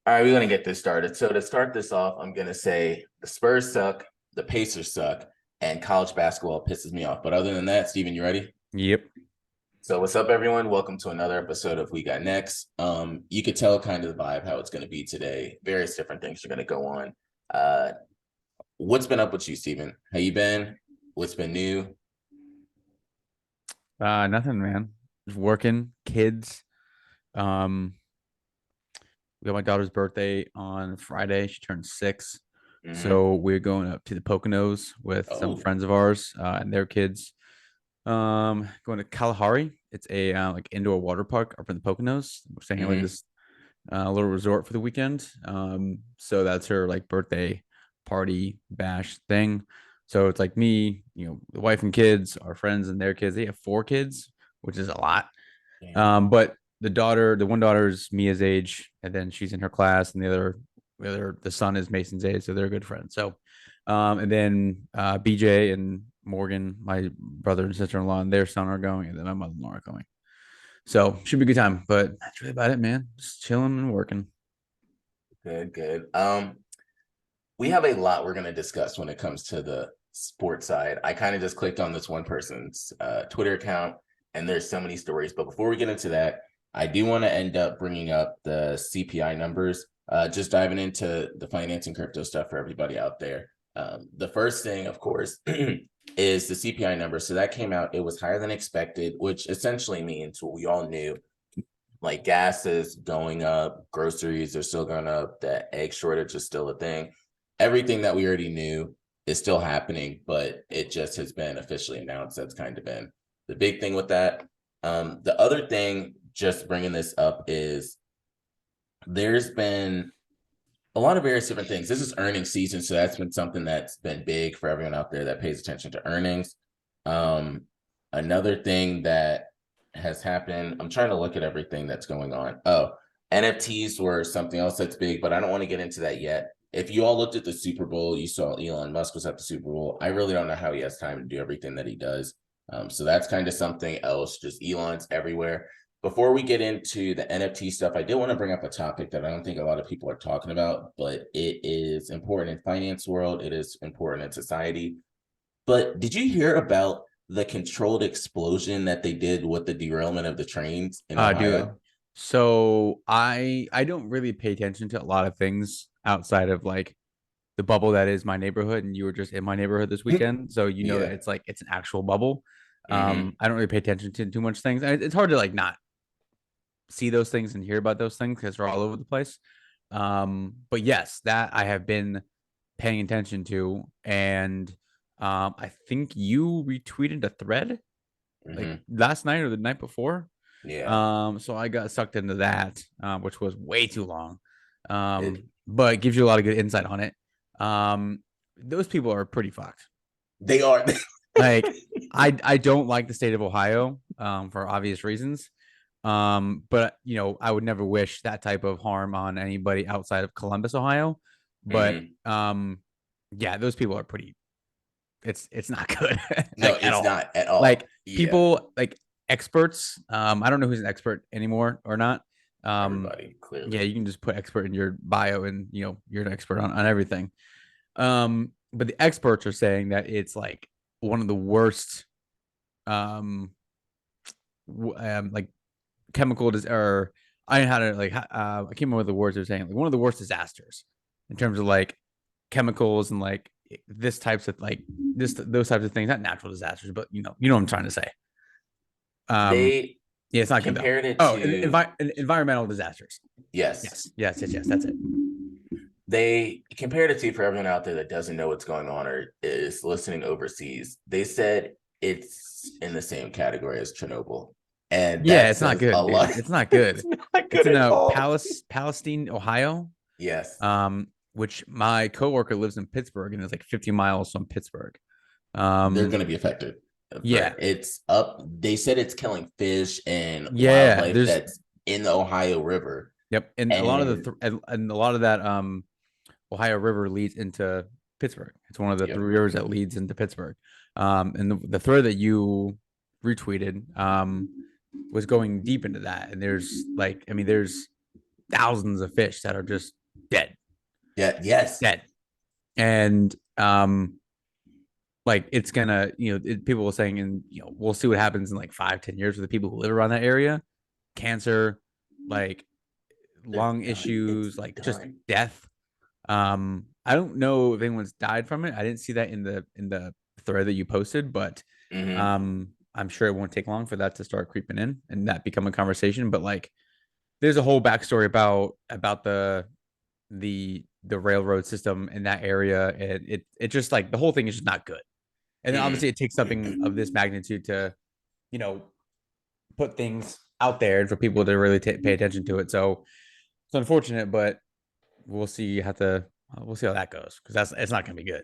All right, we're gonna get this started. So to start this off, I'm gonna say the Spurs suck, the Pacers suck, and college basketball pisses me off. But other than that, Steven, you ready? Yep. So what's up, everyone? Welcome to another episode of We Got Next. You could tell kind of the vibe how it's gonna be today. Various different things are gonna go on. Uh, what's been up with you, Steven? How you been? What's been new? Nothing, man. Just working, kids. Um, we got my daughter's birthday on Friday. She turned 6. Mm-hmm. So we're going up to the Poconos with some Oh, friends of ours, and their kids. Going to Kalahari. It's a like indoor water park up in the Poconos. We're staying at like mm-hmm. this little resort for the weekend. So that's her like birthday party bash thing. So it's like me, the wife and kids, our friends and their kids. They have 4 kids, which is a lot. Damn. But the one daughter's Mia's age, and then she's in her class, and the son is Mason's age, so they're good friends. So, and then BJ and Morgan, my brother and sister-in-law, and their son are going, and then my mother-in-law are going. So should be a good time. But that's really about it, man. Just chilling and working. Good, good. We have a lot we're going to discuss when it comes to the sports side. I kind of just clicked on this one person's Twitter account, and there's so many stories. But before we get into that, I do want to end up bringing up the CPI numbers, just diving into the finance and crypto stuff for everybody out there. The first thing, of course, is the CPI number. So that came out. It was higher than expected, which essentially means what we all knew, like gas is going up, groceries are still going up, the egg shortage is still a thing. Everything that we already knew is still happening, but it just has been officially announced. That's kind of been the big thing with that. The other thing, just bringing this up, is there's been a lot of various different things. This is earnings season, so that's been something that's been big for everyone out there that pays attention to earnings. Um, Another thing that has happened, I'm trying to look at everything that's going on. Oh, NFTs were something else that's big, but I don't want to get into that yet. If you all looked at the Super Bowl, you saw Elon Musk was at the Super Bowl. I really don't know how he has time to do everything that he does. So that's kind of something else. Just Elon's everywhere. Before we get into the NFT stuff, I did want to bring up a topic that I don't think a lot of people are talking about, but it is important in finance world. It is important in society. But did you hear about the controlled explosion that they did with the derailment of the trains in Dude. Ohio? So I don't really pay attention to a lot of things outside of like the bubble that is my neighborhood, and you were just in my neighborhood this weekend, so you know that Yeah. it's an actual bubble. Mm-hmm. I don't really pay attention to too much things. It's hard to like not see those things and hear about those things because they're all over the place. But yes, that I have been paying attention to, and I think you retweeted a thread like Mm-hmm. last night or the night before. Yeah. So I got sucked into that, which was way too long. It, But it gives you a lot of good insight on it. Those people are pretty fucked. they are. Like I don't like the state of Ohio, for obvious reasons. But I would never wish that type of harm on anybody outside of Columbus, Ohio. But Mm-hmm. yeah, those people are pretty. It's not good No, like at it's all. not at all. Like Yeah. people like experts. I don't know who's an expert anymore or not. Everybody, Yeah, clearly. you can just put expert in your bio, and you're an expert on everything. But the experts are saying that it's like one of the worst like chemical or I don't know how to like I can't remember what the words they're saying, like one of the worst disasters in terms of like chemicals and like this types of like those types of things, not natural disasters, but you know what I'm trying to say. um They yeah, it's not good though. compared it Oh, to, environmental disasters. yes, Yes, that's it. they compared it to, for everyone out there that doesn't know what's going on or is listening overseas, they said it's in the same category as Chernobyl. And Yeah, that it's not says a good, lot. dude. It's not It's good. not It's good in at all. Palestine, Ohio. Yes. Which my coworker lives in Pittsburgh, and it's like 50 miles from Pittsburgh. They're Um, going to be affected. For yeah, it's up. They said it's killing fish and yeah. wildlife that's in the Ohio River. Yep, and a lot of And and a lot of that Ohio River leads into Pittsburgh. It's one of the yep. three rivers that leads into Pittsburgh. And the thread that you retweeted was going deep into that. And there's like, I mean, there's thousands of fish that are just dead, Yeah. Yes. dead. And like it's gonna, people were saying, and we'll see what happens in like 5-10 years with the people who live around that area. Cancer, like They're lung done. It's issues, like just done. death. I don't know if anyone's died from it. I didn't see that in the thread that you posted, but Hmm. I'm sure it won't take long for that to start creeping in and that become a conversation. But like, there's a whole backstory about the railroad system in that area, and it just like the whole thing is just not good. And then obviously it takes something of this magnitude to, you know, put things out there and for people to really pay attention to it. So it's unfortunate, but we'll see how that goes, because it's not going to be good.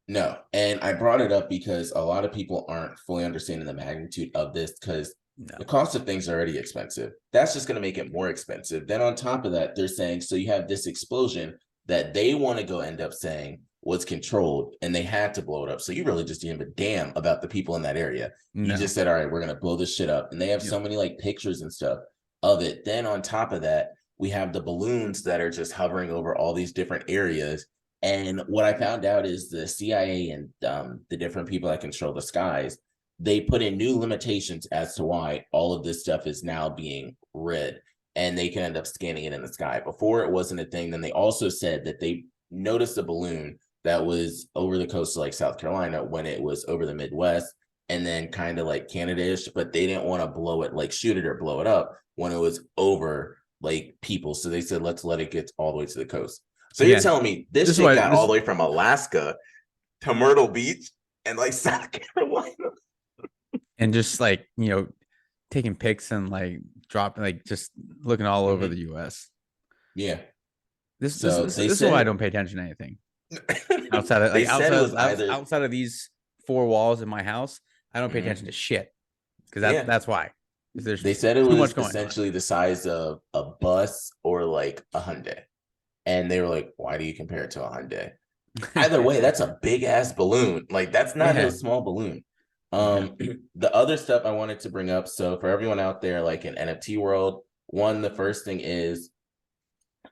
No, and I brought it up because a lot of people aren't fully understanding the magnitude of this because No. the cost of things are already expensive. That's just going to make it more expensive. Then on top of that, they're saying, so you have this explosion that they want to go end up saying was controlled and they had to blow it up. So you really just didn't give a damn about the people in that area. You No. just said, all right, we're going to blow this shit up. And they have Yep. so many like pictures and stuff of it. Then on top of that, we have the balloons that are just hovering over all these different areas. And what I found out is the CIA and the different people that control the skies, they put in new limitations as to why all of this stuff is now being read, and they can end up scanning it in the sky. Before it wasn't a thing. Then they also said that they noticed a balloon that was over the coast of like South Carolina when it was over the Midwest and then kind of like Canada-ish, but they didn't want to blow it, like shoot it or blow it up when it was over like people. So they said, let's let it get all the way to the coast. So you're telling me this shit got all the way from Alaska to Myrtle Beach and like South Carolina, and just like, taking pics and like dropping, like just looking all over the U.S. Yeah. This is why I don't pay attention to anything outside of they said it was outside of these four walls in my house. I don't pay attention to shit, because that's why. They said it was essentially the size of a bus or like a Hyundai. And they were like, why do you compare it to a Hyundai? Either way, that's a big ass balloon. Like, that's not no small balloon. The other stuff I wanted to bring up, so for everyone out there, like in NFT world, the first thing is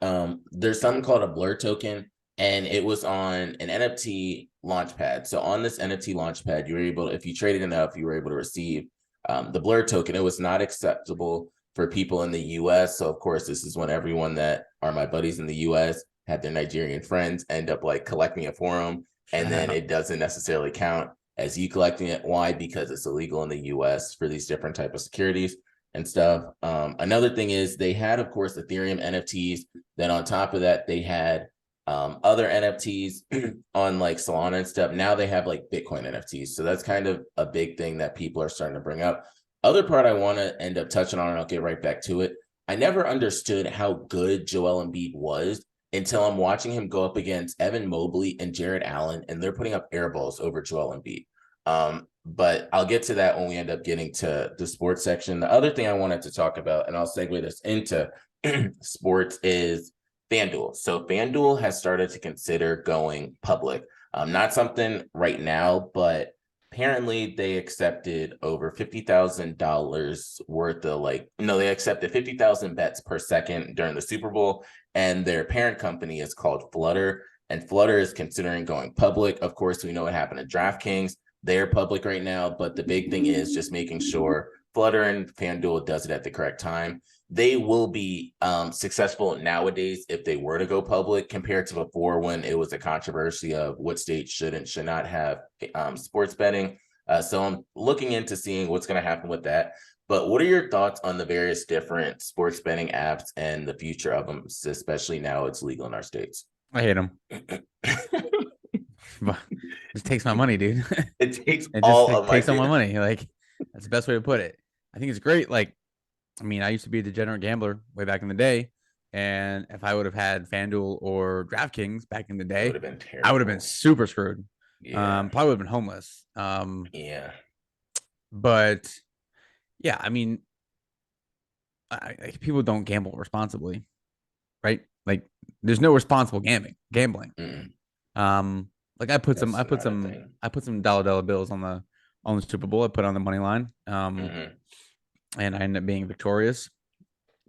there's something called a blur token, and it was on an NFT launchpad. So on this NFT launchpad, you were able to, if you traded enough, you were able to receive the blur token. It was not acceptable for people in the US. So of course, this is when everyone that are my buddies in the US had their Nigerian friends end up like collecting it for them. And then it doesn't necessarily count as you collecting it. Why? Because it's illegal in the US for these different type of securities and stuff. Another thing is they had, of course, Ethereum NFTs. Then on top of that, they had other NFTs on like Solana and stuff. Now they have like Bitcoin NFTs. So that's kind of a big thing that people are starting to bring up. Other part I want to end up touching on, and I'll get right back to it. I never understood how good Joel Embiid was until I'm watching him go up against Evan Mobley and Jared Allen, and they're putting up air balls over Joel Embiid. But I'll get to that when we end up getting to the sports section. The other thing I wanted to talk about, and I'll segue this into sports, is FanDuel. So FanDuel has started to consider going public. Not something right now, but apparently they accepted over $50,000 worth of they accepted 50,000 bets per second during the Super Bowl. And their parent company is called Flutter. And Flutter is considering going public. Of course, we know what happened to DraftKings. They're public right now, but the big thing is just making sure Flutter and FanDuel does it at the correct time. They will be successful nowadays if they were to go public compared to before when it was a controversy of what states should and should not have sports betting. So I'm looking into seeing what's going to happen with that. But what are your thoughts on the various different sports betting apps and the future of them, especially now it's legal in our states? I hate them. It takes my money, dude. It takes takes all my money. Like, that's the best way to put it. I think it's great. Like, I mean, I used to be a degenerate gambler way back in the day, and if I would have had FanDuel or DraftKings back in the day, I would have been super screwed. Yeah. Probably would have been homeless. Yeah. But yeah, I mean, people don't gamble responsibly, right? Like, there's no responsible gambling. Like I put some dollar bills on the Super Bowl. I put on the money line. And I ended up being victorious.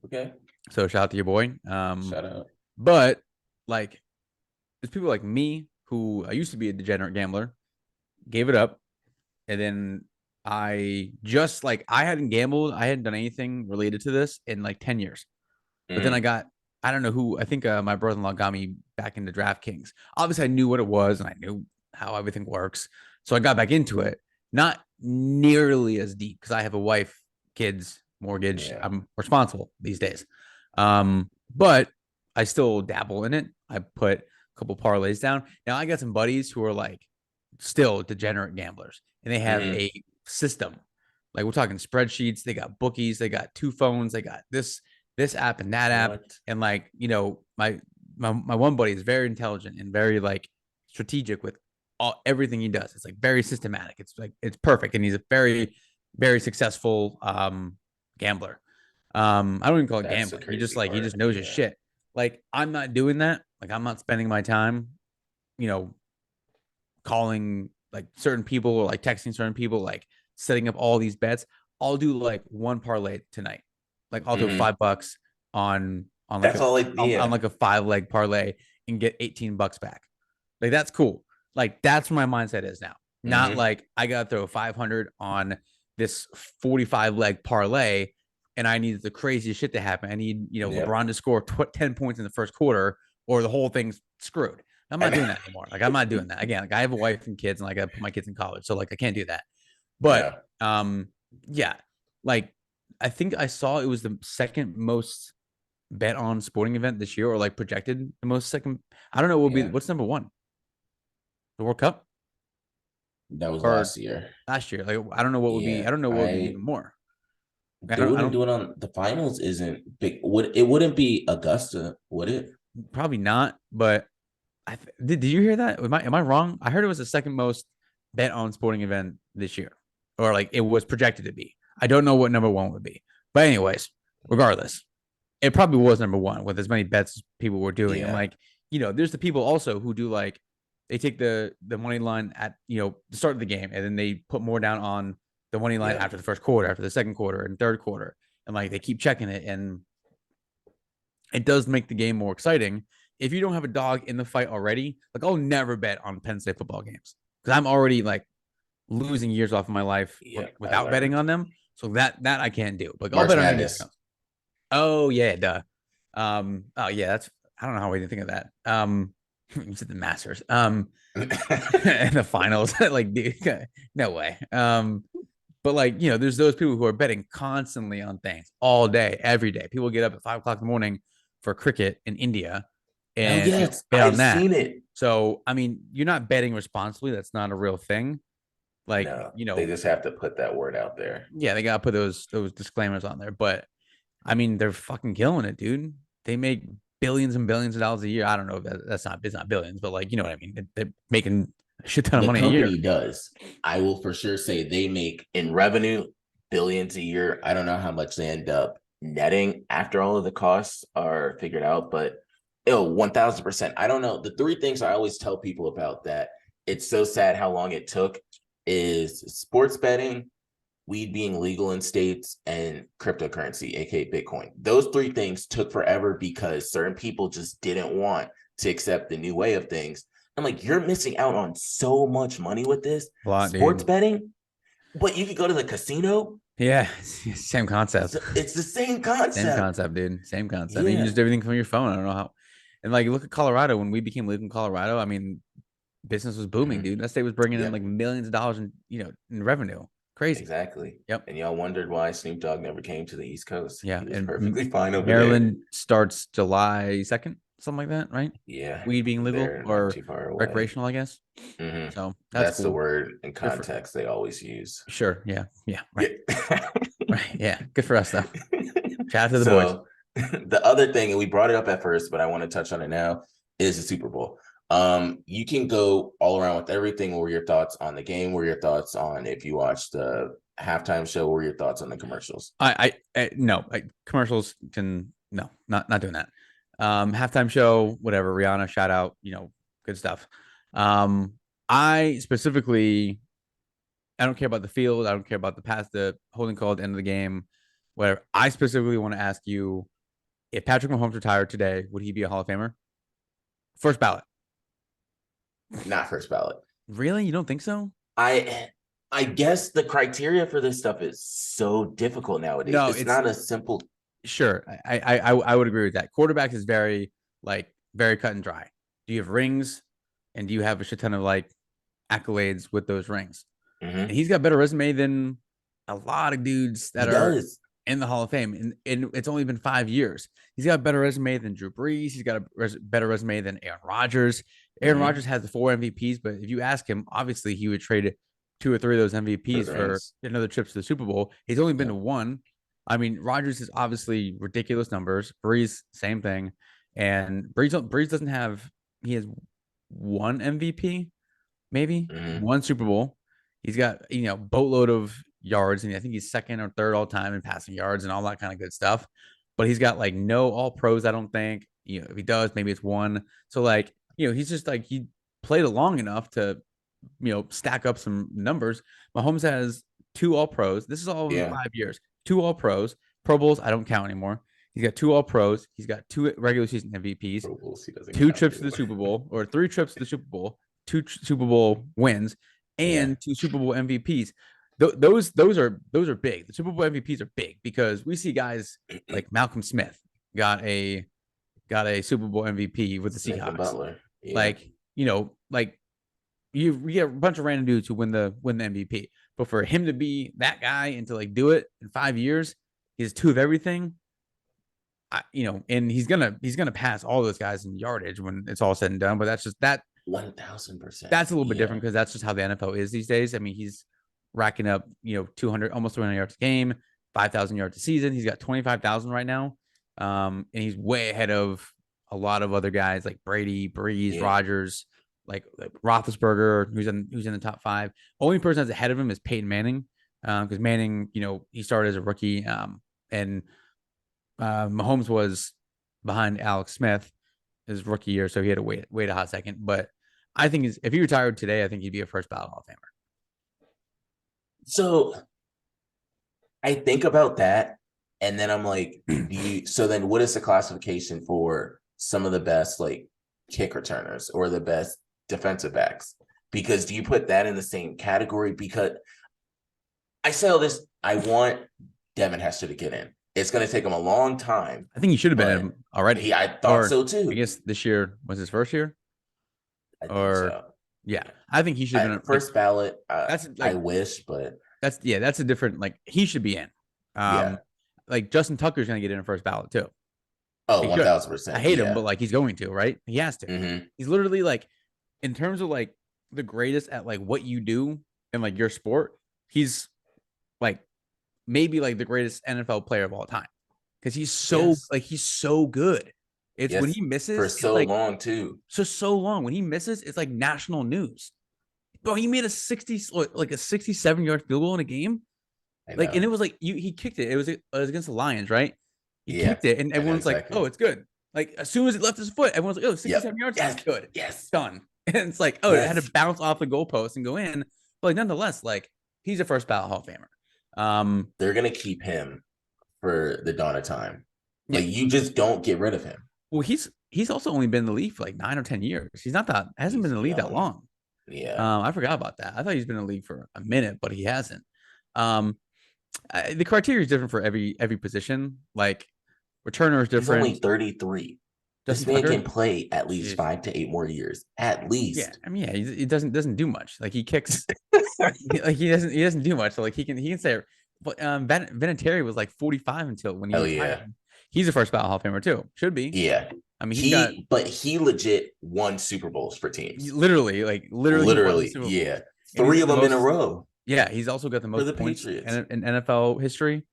Okay. So shout out to your boy. Shout out. But like, there's people like me who I used to be a degenerate gambler, gave it up, and then I hadn't gambled, I hadn't done anything related to this in like 10 years. But then Mm, I don't know who, I think my brother in law got me back into DraftKings. Obviously, I knew what it was and I knew how everything works. So I got back into it, not nearly as deep because I have a wife, kids, mortgage. yeah. I'm responsible these days. But I still dabble in it. I put a couple parlays down. Now I got some buddies who are like still degenerate gamblers and they have Hmm. a system. Like we're talking spreadsheets, they got bookies, they got two phones, they got this app and that app. What? And like, my one buddy is very intelligent and very like strategic with everything he does. It's like very systematic. It's like it's perfect. And he's a very, very successful gambler. I don't even call it That's the gambling. crazy He part. just knows his Yeah. shit. Like I'm not doing that. Like I'm not spending my time, you know, calling like certain people or like texting certain people, like setting up all these bets. I'll do like one parlay tonight. Like I'll do Hmm. $5 on like That's all it, on yeah. like a 5 leg parlay and get $18 back. Like that's cool. Like that's where my mindset is now. Not Hmm. like I gotta throw 500 on this 45 leg parlay and I need the craziest shit to happen. I need, Yep. LeBron to score 10 points in the first quarter or the whole thing's screwed. I'm not doing that anymore. Like I'm not doing that. Again, like I have a wife and kids and like I put my kids in college. So like I can't do that. But Yeah. yeah, like I think I saw it was the second most bet on sporting event this year, or like projected the most second. I don't know what will be Yeah. what's number one, the World Cup That was or last year. last year. Like I don't know what would be. Yeah. I don't know what would be even more. I They don't. I wouldn't don't. do it on the finals isn't big. It wouldn't be Augusta, would it? Probably not. But did you hear that? Am I wrong? I heard it was the second most bet on sporting event this year, or like it was projected to be. I don't know what number one would be. But anyways, regardless, it probably was number one with as many bets as people were doing. And Yeah. like, there's the people also who do like they take the money line at the start of the game and then they put more down on the money line Yeah. after the first quarter, after the second quarter, and third quarter. And like they keep checking it and it does make the game more exciting. If you don't have a dog in the fight already, like I'll never bet on Penn State football games because I'm already like losing years off of my life Yeah. I without betting learned. on them. So that I can't do. Like I'll March bet on anything Madness. else. Oh yeah, duh. Oh yeah, that's I don't know how I didn't think of that. You said the Masters. And the finals. Like, dude, no way. But like, there's those people who are betting constantly on things all day, every day. People get up at 5 o'clock in the morning for cricket in India Oh and yes, bet on I've that. seen it. So I mean, you're not betting responsibly. That's not a real thing. Like, No, they just have to put that word out there. yeah, they gotta put those disclaimers on there. But I mean, they're fucking killing it, dude. They make billions and billions of dollars a year. I don't know if that's not it's not billions, but like you know what I mean. They're making a shit ton of The money a year. company does. I will for sure say they make in revenue billions a year. I don't know how much they end up netting after all of the costs are figured out, but 1000%. I don't know. The three things I always tell people about that it's so sad how long it took is sports betting, weed being legal in states, and cryptocurrency, aka Bitcoin. Those three things took forever because certain people just didn't want to accept the new way of things. I'm like, you're missing out on so much money with this A lot, sports dude. betting, but you could go to the casino. Yeah, same concept. It's the same Same concept. concept, dude. Same concept. You can just Yeah. do everything from your phone. I don't know how. And like, look at Colorado. When we became legal in Colorado, I mean, business was booming, Mm-hmm. dude. That state was bringing in Yep. like millions of dollars in revenue. Crazy. Exactly. Yep. And y'all wondered why Snoop Dogg never came to the East Coast. Yeah. He was And perfectly fine over there. Maryland starts July 2nd, something like that, right? Yeah. Weed being legal They're not or too far away. recreational, I guess. Mm-hmm. So that's That's the cool. word and Good for context they always use. sure. Yeah. Yeah. Right. Yeah. Right. Yeah. Good for us though. Shout out to the boys. So the other thing, and we brought it up at first, but I want to touch on it now, is the Super Bowl. You can go all around with everything. What were your thoughts on the game? What were your thoughts on if you watched the halftime show? What were your thoughts on the commercials? I no commercials can no not doing that. Halftime show, whatever. Rihanna, shout out, good stuff. I specifically, I don't care about the field. I don't care about the holding call at the end of the game, whatever. I specifically want to ask you if Patrick Mahomes retired today, would he be a Hall of Famer? First ballot. Not first ballot. Really? You don't think so? I guess the criteria for this stuff is so difficult nowadays. No, it's not a simple. Sure. I would agree with that. Quarterback is very cut and dry. Do you have rings, and do you have a shit ton of like accolades with those rings? And he's got a better resume than a lot of dudes that are in the Hall of Fame, and it's only been 5 years. He's got a better resume than Drew Brees. He's got a better resume than Aaron Rodgers. Aaron Rodgers has the 4 MVPs, but if you ask him, obviously he would trade 2 or 3 of those MVPs for another trip to the Super Bowl. He's only been to 1. I mean, Rodgers is obviously ridiculous numbers. Brees, same thing. And Brees doesn't have, he has 1 MVP, maybe 1 Super Bowl. He's got, boatload of yards, and I think he's second or third all time in passing yards and all that kind of good stuff. But he's got like no all pros, I don't think. If he does, maybe it's 1. So like, he's just like, he played it long enough to, stack up some numbers. Mahomes has 2 all pros. This is all in 5 years. 2 all pros. Pro Bowls, I don't count anymore. He's got 2 all pros. He's got 2 regular season MVPs, Pro Bowls, 2 trips to the Super Bowl, or 3 trips to the Super Bowl, 2 Super Bowl wins, and 2 Super Bowl MVPs. Those are big. The Super Bowl MVPs are big because we see guys like Malcolm Smith got a Super Bowl MVP with the Seahawks. Butler. Yeah. Like you get a bunch of random dudes who win the MVP, but for him to be that guy and to like do it in 5 years, he has 2 of everything. And he's gonna pass all those guys in yardage when it's all said and done. But that's just that 1,000%. That's a little bit different because that's just how the NFL is these days. I mean, he's racking up, 200, almost 300 yards a game, 5,000 yards a season. He's got 25,000 right now. And he's way ahead of a lot of other guys like Brady, Brees, Rodgers, like Roethlisberger, who's in the top 5. Only person that's ahead of him is Peyton Manning. Because Manning, he started as a rookie. And Mahomes was behind Alex Smith his rookie year, so he had to wait a hot second. But I think if he retired today, I think he'd be a first ballot Hall of Famer. So I think about that, and then I'm like, so then what is the classification for some of the best like kick returners or the best defensive backs? Because do you put that in the same category? Because I say all this, I want Devin Hester to get in. It's going to take him a long time. I think he should have been in already. I thought so too. I guess this year was his first year. I think so. Yeah, I think he should have been first ballot. I wish, but that's a different, like, he should be in. Like Justin Tucker's going to get in a first ballot too. Oh, 1,000%. I hate him, but like he's going to, right? He has to. He's literally like, in terms of like the greatest at like what you do in like your sport, he's like maybe like the greatest NFL player of all time because he's so he's so good. It's when he misses for so long too. So long. When he misses, it's like national news. Bro, he made a 67-yard field goal in a game. Like, and it was like he kicked it. It was against the Lions, right? He kicked it, and everyone's like, "Oh, it's good." Like as soon as it left his foot, everyone's like, "Oh, 67 yards, that's good." Yes, done. And it's like, oh, it had to bounce off the goalpost and go in. But like nonetheless, like he's a first ballot Hall of Famer. They're gonna keep him for the dawn of time. Like you just don't get rid of him. Well, he's also only been in the league for like 9 or 10 years. He's hasn't been in the league that long. Yeah. I forgot about that. I thought he's been in the league for a minute, but he hasn't. The criteria is different for every position. Like returner is different. He's only 33. This man can play at least 5 to 8 more years. At least. Yeah. I mean, he doesn't do much. Like he kicks like he doesn't do much. So like he can say, but Vinatieri was like 45 until when he was retired. He's a first ballot Hall of Famer too. Should be. Yeah. I mean, but he legit won Super Bowls for teams. Literally. Yeah. 3 of them in a row. Yeah, he's also got the most points in NFL history.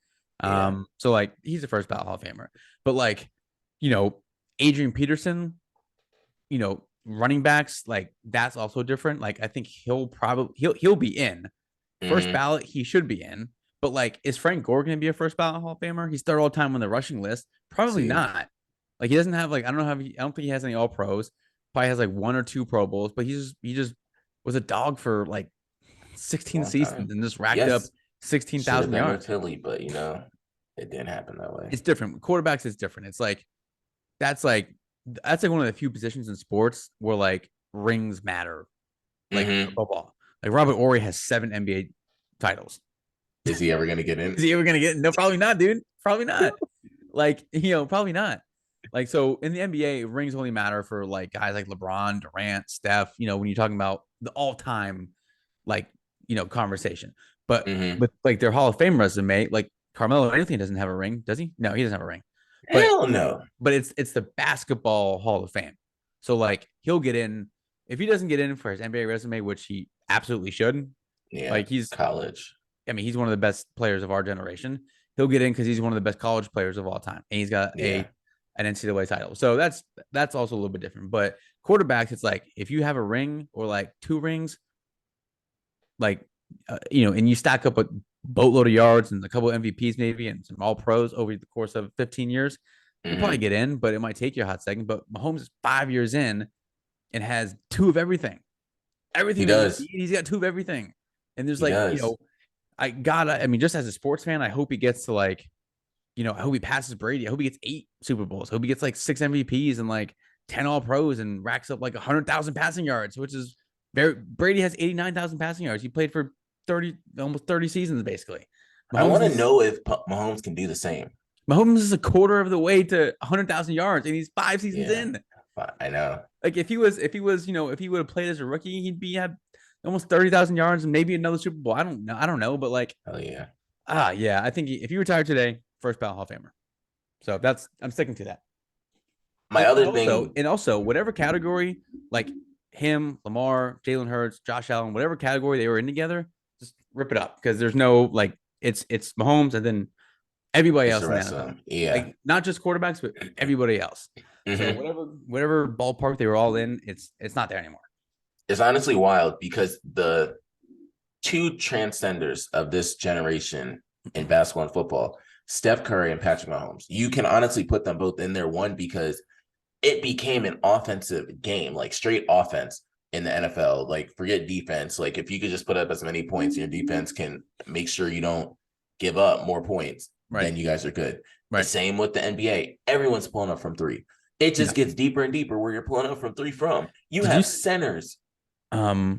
So like he's a first ballot Hall of Famer. But like, Adrian Peterson, running backs, like that's also different. Like I think he'll be in. First ballot, he should be in. But like, is Frank Gore going to be a first ballot Hall of Famer? He's third all time on the rushing list. Probably not. Like he doesn't have like I don't think he has any all pros. Probably has like 1 or 2 Pro Bowls. But he just was a dog for like 16 seasons and just racked up 16,000 yards. Philly, but It didn't happen that way. It's different. Quarterbacks is different. It's like that's like one of the few positions in sports where like rings matter, like football. Like Robert Ory has 7 NBA titles. Is he ever gonna get in? Is he ever gonna get in? No, probably not, dude. Probably not. Like, probably not. Like, so in the NBA, rings only matter for like guys like LeBron, Durant, Steph, when you're talking about the all-time like, conversation. But with like their Hall of Fame resume, like Carmelo Anthony doesn't have a ring, does he? No, he doesn't have a ring. Hell no. But it's the basketball Hall of Fame. So like he'll get in. If he doesn't get in for his NBA resume, which he absolutely should, like he's college. I mean, he's one of the best players of our generation. He'll get in because he's one of the best college players of all time, and he's got an NCAA title. So that's also a little bit different. But quarterbacks, it's like if you have a ring or like 2 rings, like and you stack up a boatload of yards and a couple of MVPs maybe and some All Pros over the course of 15 years, you'll probably get in. But it might take you a hot second. But Mahomes is 5 years in and has 2 of everything. Everything he does. He's got 2 of everything. And there's like I mean, just as a sports fan, I hope he gets to like, I hope he passes Brady. I hope he gets 8 Super Bowls. I hope he gets like 6 MVPs and like 10 All Pros and racks up like 100,000 passing yards, which is Brady has 89,000 passing yards. He played for almost 30 seasons basically. I want to know if Mahomes can do the same. Mahomes is a quarter of the way to 100,000 yards, and he's 5 seasons in. I know. Like if he would have played as a rookie, he'd be had almost 30,000 yards and maybe another Super Bowl. I don't know, but like, hell yeah. I think if he retired today, first ballot Hall of Famer. So I'm sticking to that. My other thing, and also whatever category, like him, Lamar, Jalen Hurts, Josh Allen, whatever category they were in together, just rip it up because there's no like it's Mahomes and then everybody else in that. Like not just quarterbacks, but everybody else. So whatever ballpark they were all in, it's not there anymore. It's honestly wild because the 2 transcenders of this generation in basketball and football, Steph Curry and Patrick Mahomes, you can honestly put them both in there. One, because it became an offensive game, like straight offense in the NFL. Like forget defense. Like if you could just put up as many points, your defense can make sure you don't give up more points, then you guys are good. The same with the NBA. Everyone's pulling up from 3. It just gets deeper and deeper where you're pulling up from 3 from. You have centers. No,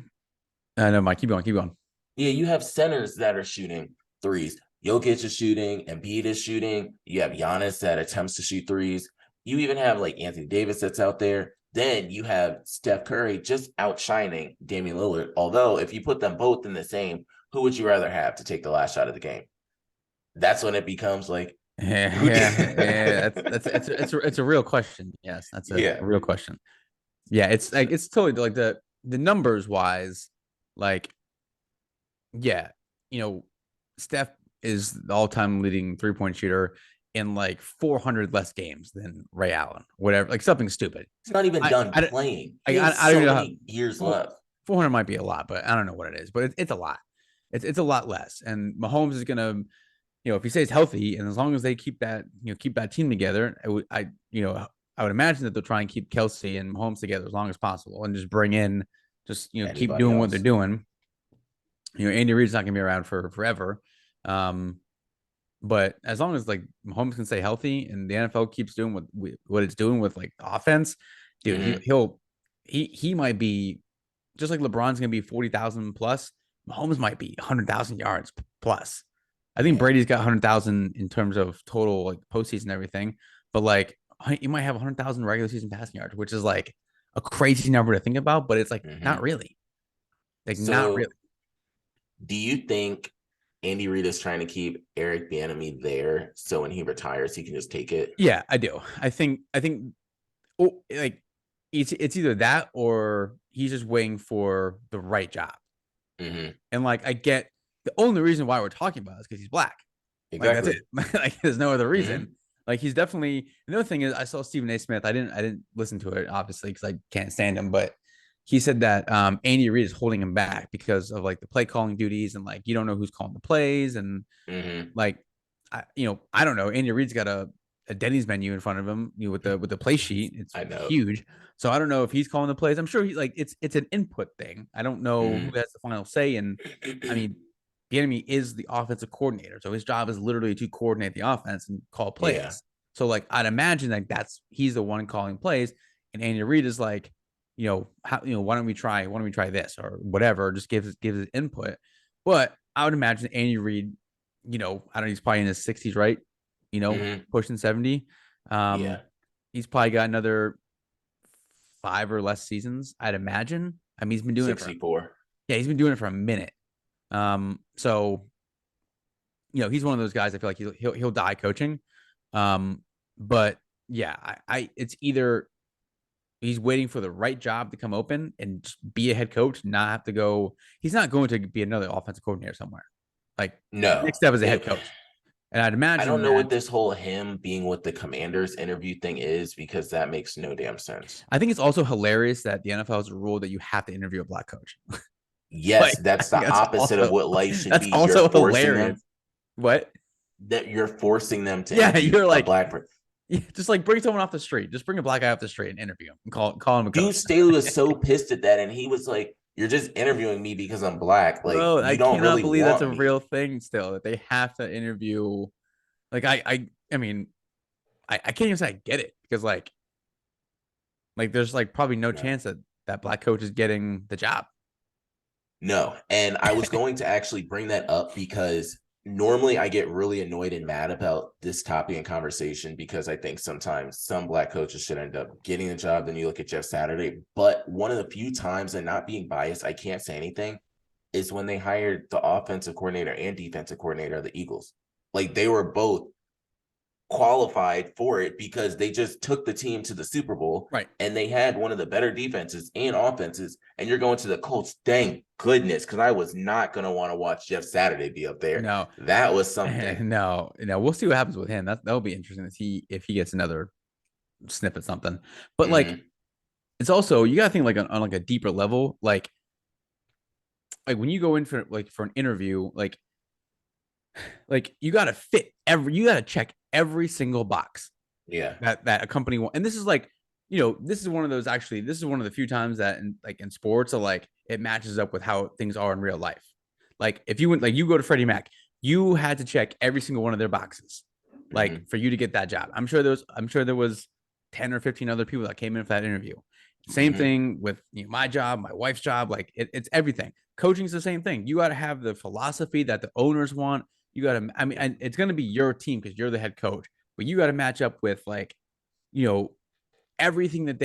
Mike, keep going. Yeah, you have centers that are shooting 3s. Jokic is shooting, Embiid is shooting. You have Giannis that attempts to shoot 3s. You even have like Anthony Davis that's out there. Then you have Steph Curry just outshining Damian Lillard. Although if you put them both in the same, who would you rather have to take the last shot of the game? That's when it becomes like, It's a real question. Yes, that's a real question. Yeah, it's like it's totally like the numbers wise, like Steph is the all-time leading 3-point shooter in like 400 less games than Ray Allen, whatever, like something stupid. It's not even done playing. I don't know how years left. 400 might be a lot, but I don't know what it is. But it's a lot. It's a lot less. And Mahomes is gonna, if he stays healthy and as long as they keep that team together, I would imagine that they'll try and keep Kelsey and Mahomes together as long as possible and just bring in, keep doing what they're doing. Andy Reid's not gonna be around for forever. But as long as like Mahomes can stay healthy and the NFL keeps doing what it's doing with like offense, dude, he might be just like LeBron's gonna be 40,000 plus. Mahomes might be 100,000 yards plus. I think Brady's got 100,000 in terms of total like postseason and everything, but like you might have 100,000 regular season passing yards, which is like a crazy number to think about, but it's like not really, not really. Do you think Andy Reid is trying to keep Eric Bieniemy there so when he retires he can just take it? Yeah, I do. I think like it's either that or he's just waiting for the right job. And like I get the only reason why we're talking about it is because he's black. Exactly. Like, that's it. Like there's no other reason. Like he's definitely. Another thing is I saw Stephen A. Smith. I didn't listen to it obviously because I can't stand him, but he said that Andy Reid is holding him back because of like the play calling duties and like you don't know who's calling the plays and like I don't know. Andy Reid's got a Denny's menu in front of him with the play sheet. It's huge. So I don't know if he's calling the plays. I'm sure he's like it's an input thing. I don't know who has the final say. And I mean, Bieniemy is the offensive coordinator, so his job is literally to coordinate the offense and call Yeah. plays. So like I'd imagine like he's the one calling plays, and Andy Reid is like, why don't we try this or whatever, just gives his input. But I would imagine Andy Reid, I don't know, he's probably in his 60s, right? Pushing 70. Yeah. He's probably got another 5 or less seasons, I'd imagine. I mean, he's been doing 64. He's been doing it for a minute. So he's one of those guys I feel like he'll die coaching. But yeah, it's either he's waiting for the right job to come open and just be a head coach, not have to go. He's not going to be another offensive coordinator somewhere. Like No. next step is a head coach. And I'd imagine I don't know what this whole him being with the Commanders interview thing is, because that makes no damn sense. I think it's also hilarious that the NFL has a rule that you have to interview a black coach. Yes, that's the opposite of what life should be. That's also hilarious. What? That you're forcing them to you're like a black person. Just like bring someone off the street. Just bring a black guy off the street and interview him and call him a coach. Dude, Staley was so pissed at that, and he was like, "You're just interviewing me because I'm black." Like, bro, I cannot believe that's a real thing still, that they have to interview. Like, I mean, I can't even say I get it, because like there's like probably no chance that black coach is getting the job. No, and I was going to actually bring that up because normally I get really annoyed and mad about this topic in conversation, because I think sometimes some black coaches should end up getting the job. Then you look at Jeff Saturday. But one of the few times, and not being biased, I can't say anything, is when they hired the offensive coordinator and defensive coordinator of the Eagles. Like, they were both qualified for it because they just took the team to the Super Bowl, right? And they had one of the better defenses and offenses. And you're going to the Colts. Thank goodness, because I was not going to want to watch Jeff Saturday be up there. No, that was something. No, we'll see what happens with him. That'll be interesting to see if he gets another sniff at something. But like, it's also, you got to think like on like a deeper level, like when you go in for an interview, like you got to check every single box. Yeah. That a company wants. And this is like, this is one of the few times that in sports, like it matches up with how things are in real life. Like if you go to Freddie Mac, you had to check every single one of their boxes, like for you to get that job. I'm sure there was 10 or 15 other people that came in for that interview. Same thing with my job, my wife's job. Like it's everything. Coaching's the same thing. You got to have the philosophy that the owners want. You got to, and it's going to be your team because you're the head coach, but you got to match up with everything that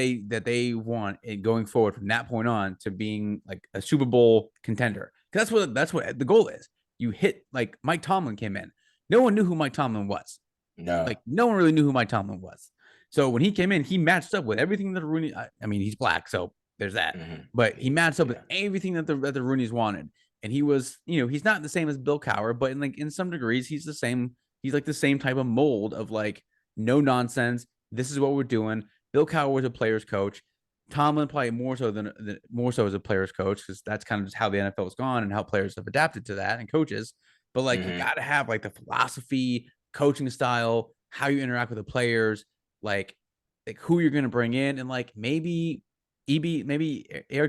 they want going forward from that point on to being like a Super Bowl contender. That's what the goal is. You hit, like Mike Tomlin came in. No one knew who Mike Tomlin was. No. Like no one really knew who Mike Tomlin was. So when he came in, he matched up with everything that Rooney, he's black, so there's that. But he matched up with everything that the Rooneys wanted. And he was, he's not the same as Bill Cowher, but in some degrees, he's the same. He's like the same type of mold of like, no nonsense. This is what we're doing. Bill Cowher was a player's coach. Tomlin probably more so as a player's coach, because that's kind of just how the NFL has gone and how players have adapted to that, and coaches. But like you got to have like the philosophy, coaching style, how you interact with the players, like who you're going to bring in, and like maybe Eric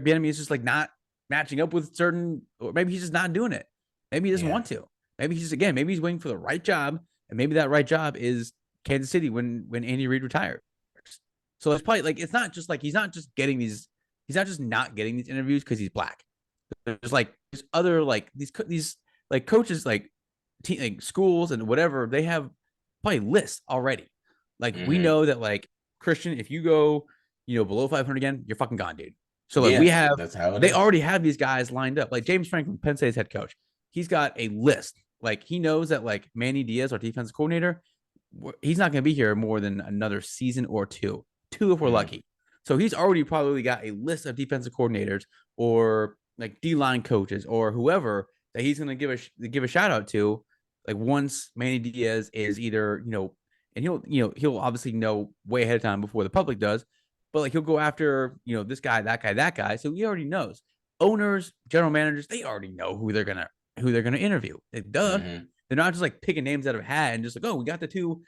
Bieniemy is just like not matching up with certain, or maybe he's just not doing it. Maybe he doesn't want to. Maybe he's waiting for the right job, and maybe that right job is Kansas City when Andy Reid retired. So it's probably like, it's not just like he's not just not getting these interviews because he's black. There's other like these like coaches, like schools and whatever, they have probably lists already. Like we know that like Christian, if you go below 500 again, you're fucking gone, dude. So like they already have these guys lined up. Like James Franklin, Penn State's head coach, he's got a list. Like he knows that like Manny Diaz, our defensive coordinator, he's not going to be here more than another season or two if we're lucky. So he's already probably got a list of defensive coordinators or like D-line coaches or whoever that he's going to give a shout out to. Like once Manny Diaz is either, and he'll obviously know way ahead of time before the public does, but like he'll go after, this guy, that guy. So he already knows. Owners, general managers, they already know who they're gonna interview. They're not just like picking names out of a hat and just like, oh, we got the two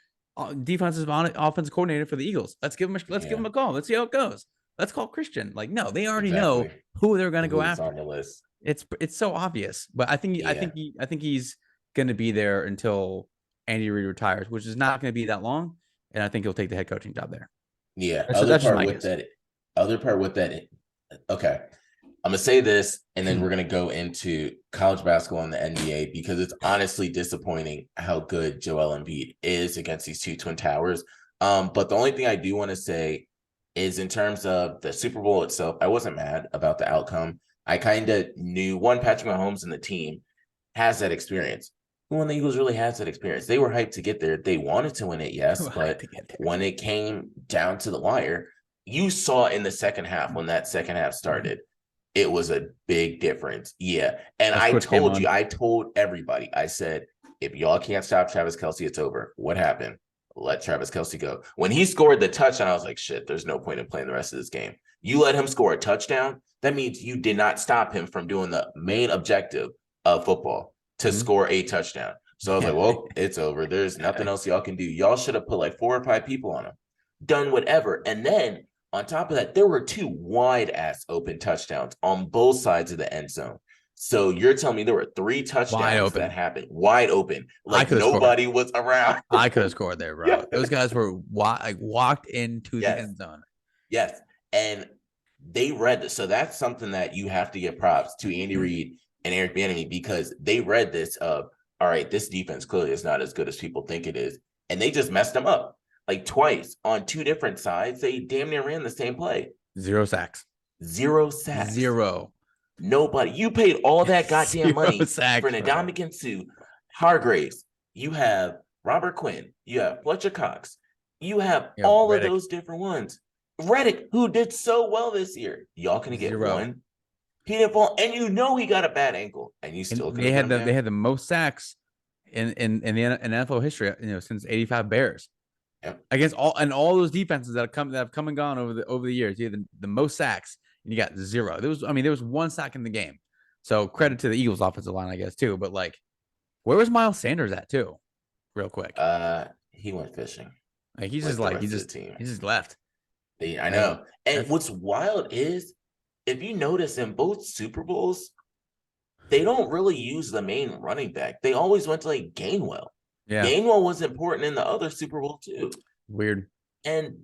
defensive offensive coordinator for the Eagles. Let's give them a call. Let's see how it goes. Let's call Christian. Like, no, they already know who they're gonna go after. On the list. It's so obvious, but I think Yeah. he's going to be there until Andy Reid retires, which is not going to be that long, and I think he'll take the head coaching job there. Yeah. That's just my guess. Other part with that. Okay. I'm gonna say this, and then we're gonna go into college basketball and the NBA because it's honestly disappointing how good Joel Embiid is against these two twin towers. But the only thing I do want to say is in terms of the Super Bowl itself, I wasn't mad about the outcome. I kind of knew Patrick Mahomes and the team has that experience. When the Eagles really has that experience, they were hyped to get there. They wanted to win it, yes, but when it came down to the wire, you saw in the second half when that second half started, it was a big difference. Yeah. And I told everybody, I said, if y'all can't stop Travis Kelce, it's over. What happened? Let Travis Kelce go. When he scored the touchdown, I was like, shit, there's no point in playing the rest of this game. You let him score a touchdown. That means you did not stop him from doing the main objective of football to score a touchdown. So I was like, well, it's over. There's nothing else y'all can do. Y'all should have put like 4 or 5 people on him, done whatever. And then on top of that, there were 2 wide ass open touchdowns on both sides of the end zone. So you're telling me there were 3 touchdowns that happened wide open, like nobody was around. I could have scored there, bro. Yeah. Those guys were walked into the end zone. Yes, and they read this. So that's something that you have to give props to Andy Reid and Eric Bieniemy because they read this of, all right, this defense clearly is not as good as people think it is, and they just messed them up. Like twice on 2 different sides, they damn near ran the same play. 0 sacks. 0 sacks. 0. Nobody. You paid all that goddamn money for Ndamukong Suh, Hargraves. You have Robert Quinn. You have Fletcher Cox. You have all Reddick. Of those different ones. Reddick, who did so well this year. Y'all can get 0. 1. He didn't fall, and you know he got a bad ankle, and you still they had the most sacks in the NFL history, since '85 Bears. Yep. Against all those defenses that have come and gone over the years. You had the most sacks, and you got 0. There was 1 sack in the game. So credit to the Eagles offensive line, I guess, too. But like, where was Miles Sanders at too? Real quick. He went fishing. Like he just left. I know. And what's wild is if you notice in both Super Bowls, they don't really use the main running back. They always went to like Gainwell. Yeah. Gainwell was important in the other Super Bowl too. Weird. And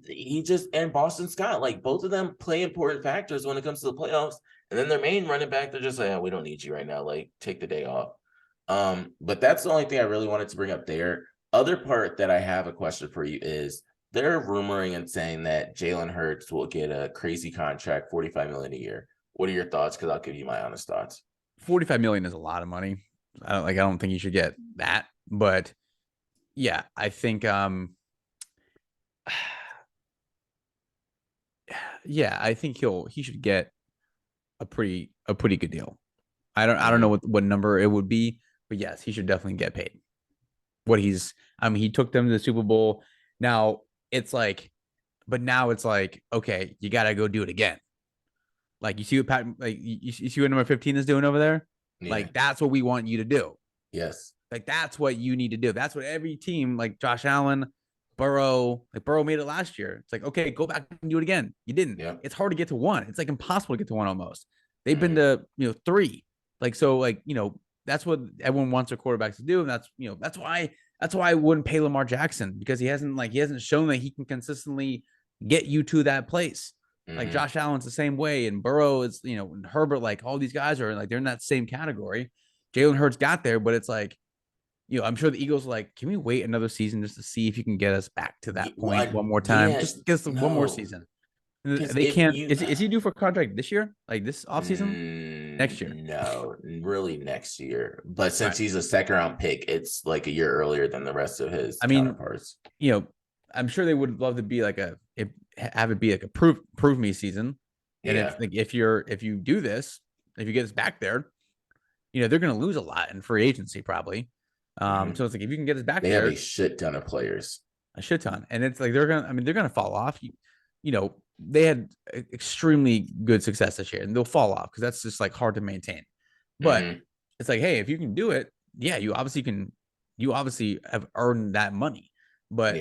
and Boston Scott, like both of them play important factors when it comes to the playoffs. And then their main running back, they're just like, oh, we don't need you right now. Like, take the day off. But that's the only thing I really wanted to bring up there. Other part that I have a question for you is they're rumoring and saying that Jalen Hurts will get a crazy contract, $45 million a year. What are your thoughts? Because I'll give you my honest thoughts. $45 million is a lot of money. I don't think you should get that, but yeah, I think I think he should get a pretty good deal. I don't know what number it would be, but yes, he should definitely get paid. He took them to the Super Bowl. Now it's like, okay, you got to go do it again. Like you see what you see what number 15 is doing over there? Yeah. Like that's what we want you to do. Yes. Like that's what you need to do. That's what every team, like Josh Allen, Burrow made it last year. It's like, okay, go back and do it again. You didn't. Yeah. It's hard to get to 1. It's like impossible to get to 1 almost. They've been to 3. Like so, like that's what everyone wants their quarterbacks to do, and that's why I wouldn't pay Lamar Jackson because he hasn't shown that he can consistently get you to that place. Like Josh Allen's the same way, and Burrow is and Herbert, like all these guys are like they're in that same category. Jalen Hurts got there, but it's like. I'm sure the Eagles are like, can we wait another season just to see if you can get us back to that point one more time? Yeah, just give us one more season. They can't. Is he due for a contract this year? Like this offseason? Next year? No, really next year. But since he's a second-round pick, it's like a year earlier than the rest of his counterparts. I'm sure they would love to be like have it be like a prove me season. And if you do this, if you get us back there, they're going to lose a lot in free agency probably. So it's like if you can get us back there, they have a shit ton of players, and it's like they're gonna fall off. They had extremely good success this year, and they'll fall off because that's just like hard to maintain. But it's like, hey, if you can do it, yeah, you obviously can. You obviously have earned that money, but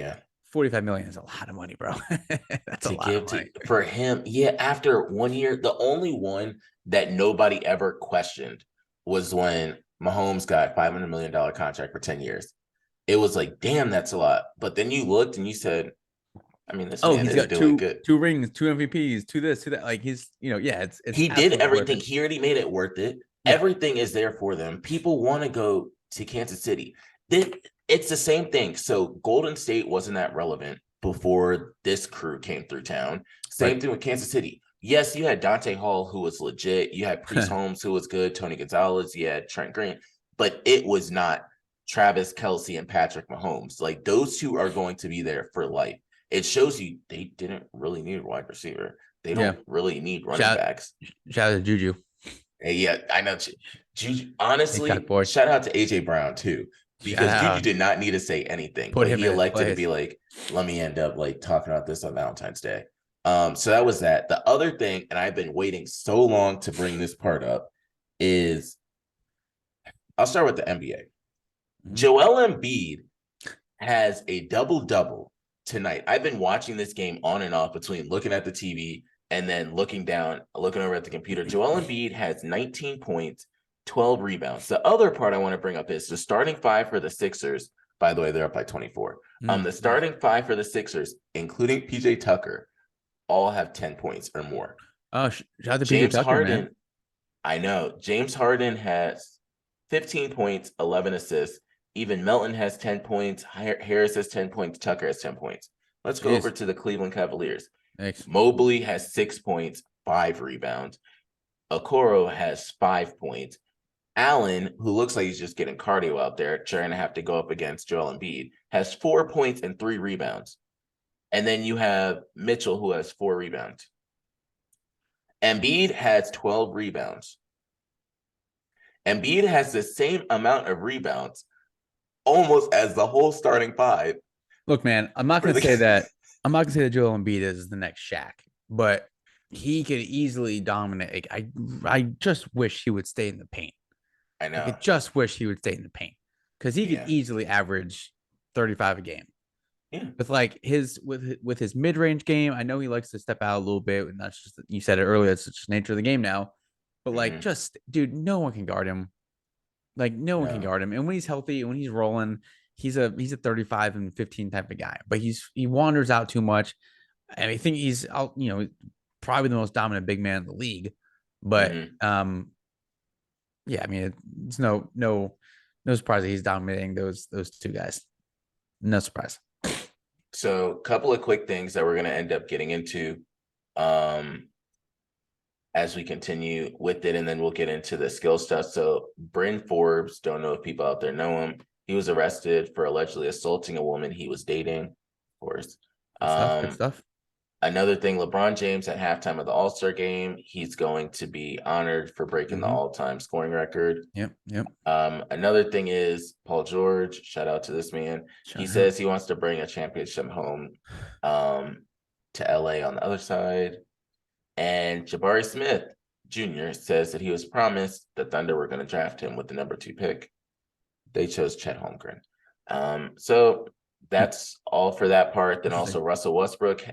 $45 million is a lot of money, bro. That's a lot of money for him. Yeah, after 1 year, the only one that nobody ever questioned was when Mahomes got $500 million contract for 10 years. It was like, damn, that's a lot. But then you looked and you said, I mean, this Oh, man he's is got doing two good. two rings, two MVPs, two this, two that. Like he's, yeah, it's He did absolutely worth everything. it. He already made it worth it. Yeah. Everything is there for them. People want to go to Kansas City. It's the same thing. So Golden State wasn't that relevant before this crew came through town. Same Right. thing with Kansas City. Yes, you had Dante Hall, who was legit. You had Priest Holmes, who was good. Tony Gonzalez. You had Trent Green. But it was not Travis Kelce and Patrick Mahomes. Like those two are going to be there for life. It shows you they didn't really need a wide receiver. They Yeah. don't really need running backs. Shout out to Juju. Yeah, I know. Juju, honestly, boy. shout out to AJ Brown too, because Shout Juju out. did not need to say anything, Put but him he in his elected to place. be like, "Let me end up like talking about this on Valentine's Day." So that was that. The other thing, and I've been waiting so long to bring this part up, is I'll start with the NBA. Mhm. Joel Embiid has a double-double tonight. I've been watching this game on and off between looking at the TV and then looking down, looking over at the computer. Joel Embiid has 19 points, 12 rebounds. The other part I want to bring up is the starting five for the Sixers. By the way, they're up by 24. The starting five for the Sixers, including PJ Tucker, all have 10 points or more. Oh, shout out to James PJ Tucker, Harden, man. I know. James Harden has 15 points, 11 assists. Even Melton has 10 points. Harris has 10 points. Tucker has 10 points. Let's go over to the Cleveland Cavaliers. Thanks. Mobley has 6 points, 5 rebounds. Okoro has 5 points. Allen, who looks like he's just getting cardio out there, trying to have to go up against Joel Embiid, has 4 points and 3 rebounds. And then you have Mitchell, who has 4 rebounds. Embiid has 12 rebounds. Embiid has the same amount of rebounds almost as the whole starting five. Look, man, I'm not going to say that Joel Embiid is the next Shaq, but he could easily dominate. I just wish he would stay in the paint. I know. I just wish he would stay in the paint because he could easily average 35 a game. Yeah. With his mid-range game, I know he likes to step out a little bit, and that's just, you said it earlier, it's just the nature of the game now. But just dude, no one can guard him. Like no one can guard him. And when he's healthy and when he's rolling, he's a 35 and 15 type of guy. But he wanders out too much. And I think he's out, probably the most dominant big man in the league. But yeah, I mean, it's no surprise that he's dominating those two guys. No surprise. So a couple of quick things that we're going to end up getting into as we continue with it, and then we'll get into the skill stuff. So Bryn Forbes, don't know if people out there know him. He was arrested for allegedly assaulting a woman he was dating, of course. Good stuff. Another thing, LeBron James at halftime of the All-Star game, he's going to be honored for breaking the all-time scoring record. Yep. Another thing is Paul George, shout out to this man. He says he wants to bring a championship home to LA on the other side. And Jabari Smith Jr. says that he was promised the Thunder were going to draft him with the number 2 pick. They chose Chet Holmgren. So that's all for that part. Then also Russell Westbrook.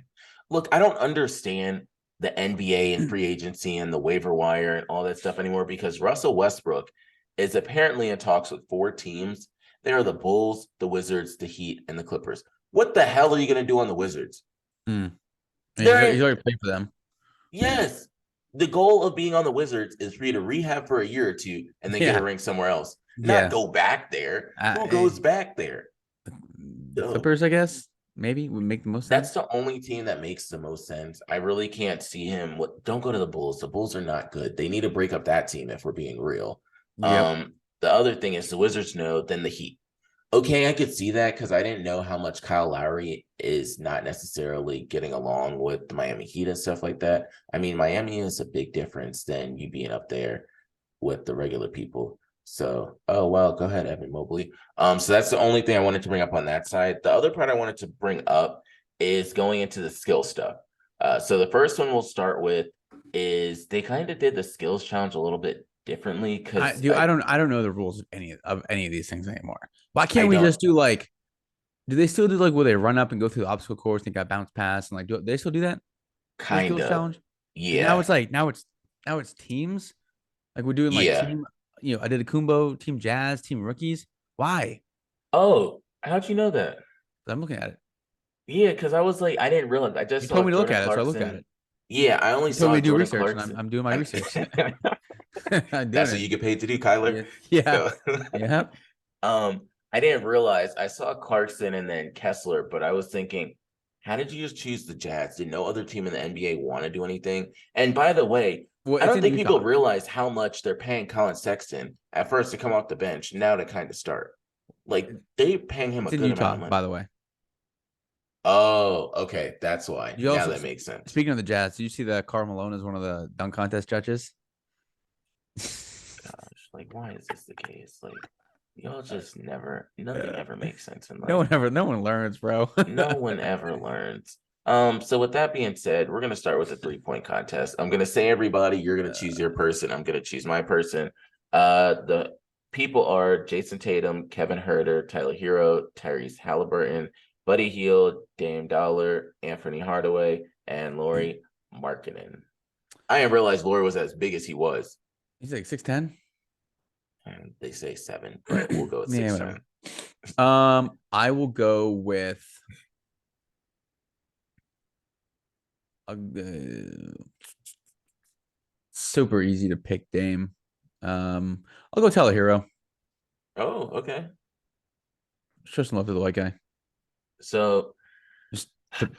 Look, I don't understand the NBA and free agency and the waiver wire and all that stuff anymore, because Russell Westbrook is apparently in talks with 4 teams. They are the Bulls, the Wizards, the Heat, and the Clippers. What the hell are you going to do on the Wizards? He's already played for them. Yes. The goal of being on the Wizards is for you to rehab for a year or 2 and then get a ring somewhere else. Not go back there. Who goes back there? The Clippers, I guess. Maybe would make the most sense. That's the only team that makes the most sense. I really can't see him. Don't go to the Bulls. The Bulls are not good. They need to break up that team if we're being real. Yep. The other thing is the Wizards know, then the Heat. Okay, I could see that because I didn't know how much Kyle Lowry is not necessarily getting along with the Miami Heat and stuff like that. I mean, Miami is a big difference than you being up there with the regular people. So, oh, well, go ahead, Evan Mobley. So that's the only thing I wanted to bring up on that side. The other part I wanted to bring up is going into the skill stuff. So the first one we'll start with is they kind of did the skills challenge a little bit differently because I don't know the rules of any of these things anymore. Why can't we just do do they still do where they run up and go through the obstacle course and got bounce pass and do they still do that? Kind of challenge? Yeah. Now it's now it's teams. Like we're doing like Yeah. team, I did a Kumbo, team Jazz, team rookies. Why? Oh, how'd you know that? I'm looking at it. Yeah, because I was like, I didn't realize. I You just told saw me to look Jordan at it, so I looked at Clarkson. it. Yeah, I only You told me saw to do Jordan research, and I'm Clarkson. I'm doing my research. I'm doing That's what it. you get paid to do, Kyler. Yeah. Yeah. So, Yeah. I didn't realize I saw Clarkson and then Kessler, but I was thinking, how did you just choose the Jazz? Did no other team in the NBA want to do anything? And by the way, Well, I it's don't in think people Utah. realize how much they're paying Colin Sexton at first to come off the bench, now to kind of start. Like they're paying him a It's in good amount Utah, of money. by the way. Oh, okay. That's why. You Now also that makes sense. speaking of the Jazz, did you see that Karl Malone is one of the dunk contest judges? Gosh, like why is this the case? Like y'all just never nothing ever makes sense in No life. one ever, no one learns, bro. No one ever learns. So with that being said, we're gonna start with the 3-point contest. I'm gonna say everybody, you're gonna choose your person. I'm gonna choose my person. The people are Jason Tatum, Kevin Herter, Tyler Hero, Tyrese Halliburton, Buddy Hield, Dame Dollar, Anthony Hardaway, and Laurie Markkinen. I didn't realize Laurie was as big as he was. He's like 6'10". And they say 7, but we'll go with Yeah, 6'10". whatever. I will go with super easy to pick Dame. I'll go Tyler Hero. Oh, okay. Show some love to the white guy. So Just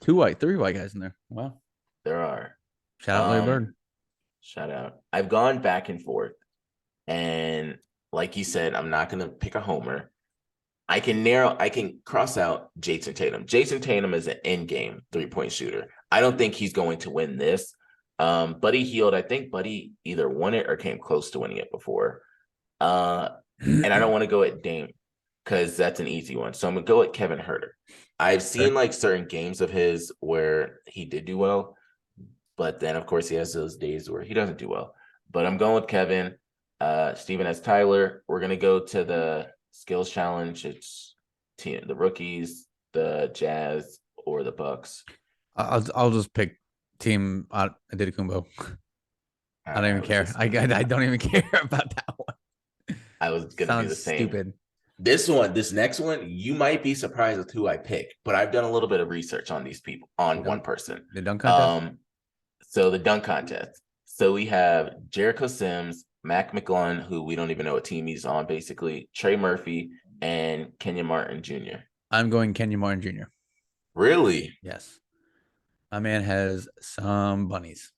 three white guys in there. Wow. there are. Shout out Larry Bird. Shout out. I've gone back and forth. And like you said, I'm not gonna pick a homer. I can cross out Jason Tatum. Jason Tatum is an in-game 3-point shooter. I don't think he's going to win this. Buddy Hield, I think Buddy either won it or came close to winning it before. And I don't want to go at Dame because that's an easy one. So I'm gonna go at Kevin Herter. I've seen like certain games of his where he did do well, but then of course he has those days where he doesn't do well. But I'm going with Kevin. Steven S. Tyler. We're gonna go to the skills challenge. It's the rookies, the Jazz, or the Bucks. I'll just pick team Antetokounmpo. I don't even care. I don't even care about that one. I was gonna do the same. Stupid. This next one, you might be surprised with who I pick, but I've done a little bit of research on these people, on one person. The dunk contest. So the dunk contest. So we have Jericho Sims, Mac McClung, who we don't even know what team he's on, basically, Trey Murphy, and Kenyon Martin Jr. I'm going Kenyon Martin Jr. Really? Yes. My man has some bunnies.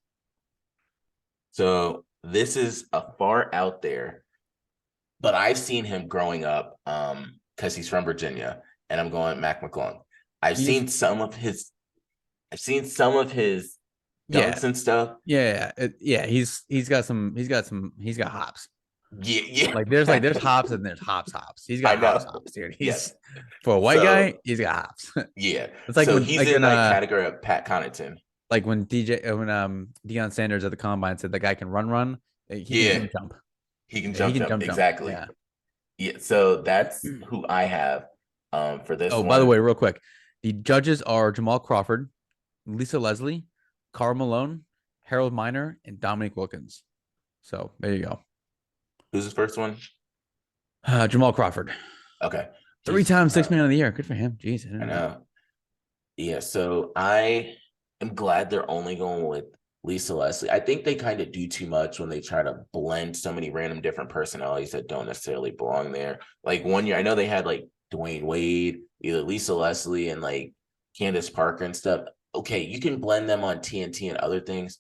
So this is a far out there, but I've seen him growing up because he's from Virginia, and I'm going Mac McClung. I've seen some of his dunks and stuff. Yeah. He's got hops. Yeah. There's hops and there's hops. He's got hops, dude. He's for a white guy, he's got hops. Yeah. It's like so when, he's like in when, like category of Pat Connaughton. Like when Deion Sanders at the combine said the guy can run. He can jump. He can jump. Exactly. Yeah. Yeah. So that's who I have for this. Oh, by the way, real quick, the judges are Jamal Crawford, Lisa Leslie, Karl Malone, Harold Miner, and Dominique Wilkins. So there you go. Who's his first one? Jamal Crawford. Okay. 3-time Sixth Man of the Year. Good for him. Jeez. I know. Yeah. So I am glad they're only going with Lisa Leslie. I think they kind of do too much when they try to blend so many random different personalities that don't necessarily belong there. Like one year, I know they had like Dwayne Wade, either Lisa Leslie and like Candace Parker and stuff. Okay, you can blend them on TNT and other things,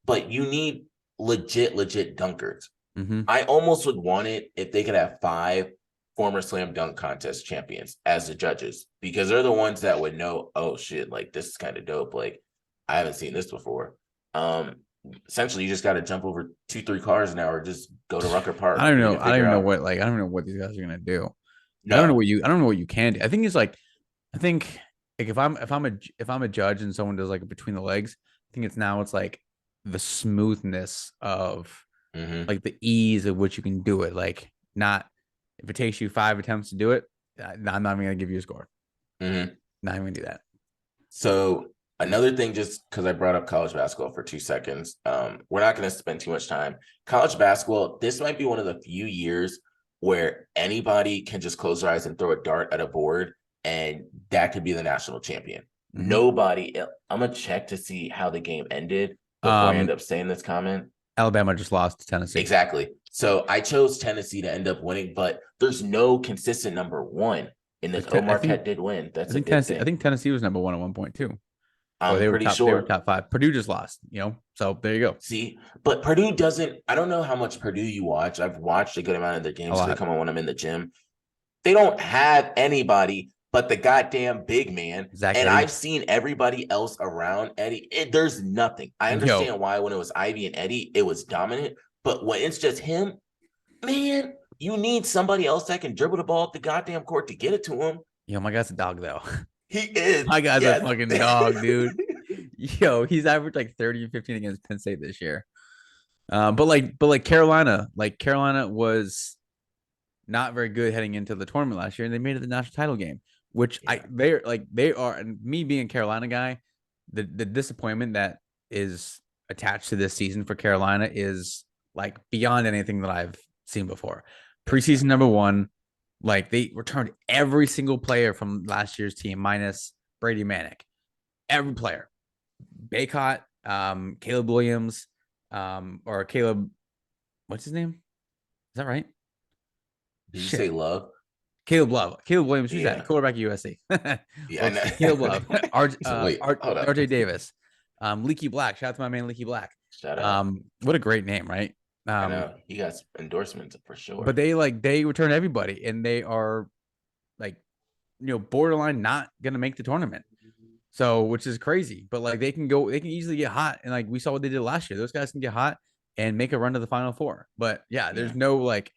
but you need legit dunkers. Mm-hmm. I almost would want it if they could have 5 former slam dunk contest champions as the judges, because they're the ones that would know, oh shit, like this is kind of dope. Like I haven't seen this before. Essentially you just got to jump over 2-3 cars now or just go to Rucker Park. I don't know what these guys are gonna do. No. I don't know what you can do. I think if I'm a judge and someone does like a between the legs, I think it's like the smoothness of like the ease of which you can do it. Like not if it takes you 5 attempts to do it, I'm not even gonna give you a score. Mm-hmm. Not even gonna do that. So Another thing, just because I brought up college basketball for 2 seconds, we're not going to spend too much time. College basketball, this might be one of the few years where anybody can just close their eyes and throw a dart at a board, and that could be the national champion. Mhm. Nobody, I'm going to check to see how the game ended before I end up saying this comment. Alabama just lost to Tennessee. Exactly. So I chose Tennessee to end up winning, but there's no consistent number one in this. Marquette did win. That's a good thing. I think Tennessee was number one at one point too. I'm pretty sure they were top 5. Purdue just lost, so there you go. See, but Purdue doesn't. I don't know how much Purdue you watch. I've watched a good amount of their games. They come on when I'm in the gym. They don't have anybody but the goddamn big man. And I've seen everybody else around Eddie. There's nothing. I understand why when it was Ivy and Eddie, it was dominant. But when it's just him, man, you need somebody else that can dribble the ball up the goddamn court to get it to him. My guy's a dog, though. He is. My guy's a fucking dog, dude. He's averaged like 30 and 15 against Penn State this year. But Carolina was not very good heading into the tournament last year, and they made it the national title game, which they are. And me being a Carolina guy, the disappointment that is attached to this season for Carolina is like beyond anything that I've seen before. Preseason number 1. Like, they returned every single player from last year's team minus Brady Manick. Every player. Baycott, Caleb Williams, or Caleb, what's his name? Is that right? Did you say Love? Caleb Love. Caleb Williams, who's that? Quarterback at USC. Yeah, I know. Caleb Love. RJ Davis. Leaky Black. Shout out to my man Leaky Black. Shout out. What a great name, right? I know. He got endorsements for sure. But they return everybody, and they are borderline not gonna make the tournament. So, which is crazy. But they can easily get hot. And we saw what they did last year. Those guys can get hot and make a run to the Final Four. But there's no if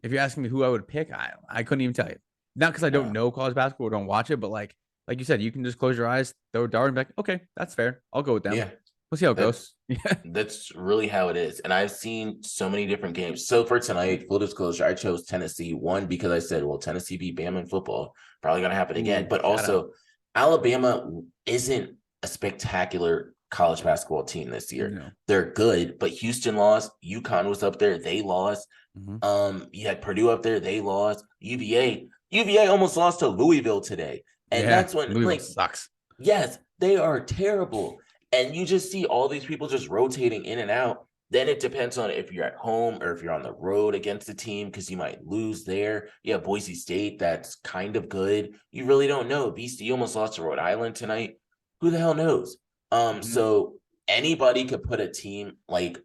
you're asking me who I would pick, I couldn't even tell you. Not because I don't know college basketball or don't watch it, but like you said, you can just close your eyes, throw a dart, and be like, okay, that's fair. I'll go with them. Yeah. We'll see how it goes. Yeah. That's really how it is. And I've seen so many different games. So for tonight, full disclosure, I chose Tennessee. One, because I said, well, Tennessee beat Bama in football. Probably going to happen again. But also, Alabama isn't a spectacular college basketball team this year. No. They're good, but Houston lost. UConn was up there. They lost. Mm-hmm. You had Purdue up there. They lost. UVA almost lost to Louisville today. And that's when Louisville sucks. Yes, they are terrible. And you just see all these people just rotating in and out. Then it depends on if you're at home or if you're on the road against the team, because you might lose there. You have Boise State, that's kind of good. You really don't know. BC almost lost to Rhode Island tonight. Who the hell knows? So anybody could put a team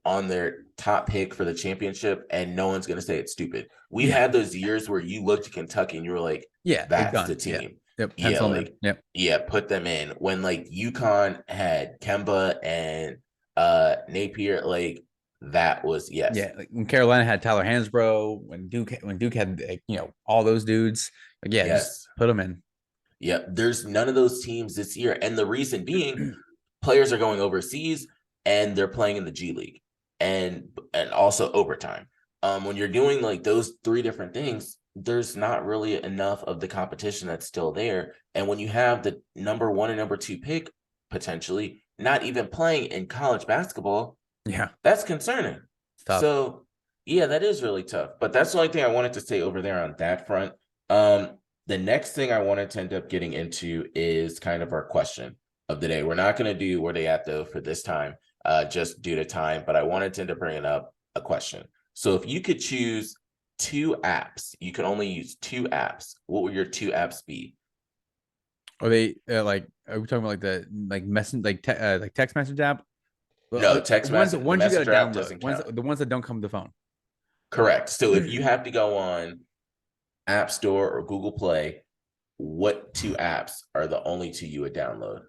on their top pick for the championship, and no one's going to say it's stupid. We've had those years where you looked at Kentucky and you were like, that's the team. Yeah. Yep. Put them in. When UConn had Kemba and Napier, that was when Carolina had Tyler Hansbrough, when Duke had all those dudes, just put them in. There's none of those teams this year, and the reason being, players are going overseas and they're playing in the G League and also overtime. When you're doing those 3 different things, there's not really enough of the competition that's still there. And when you have the number 1 and number 2 pick potentially not even playing in college basketball, that's concerning. Tough. So that is really tough. But that's the only thing I wanted to say over there on that front. The next thing I wanted to end up getting into is kind of our question of the day. We're not going to do where they at though for this time, just due to time, but I wanted to end up bringing up a question. So if you could choose 2 apps, you can only use 2 apps, what would your 2 apps be? Are they are we talking about text message app? No, text message. Ones you gotta download. The ones that don't come to the phone. Correct. So if you have to go on App Store or Google Play, what 2 apps are the only 2 you would download?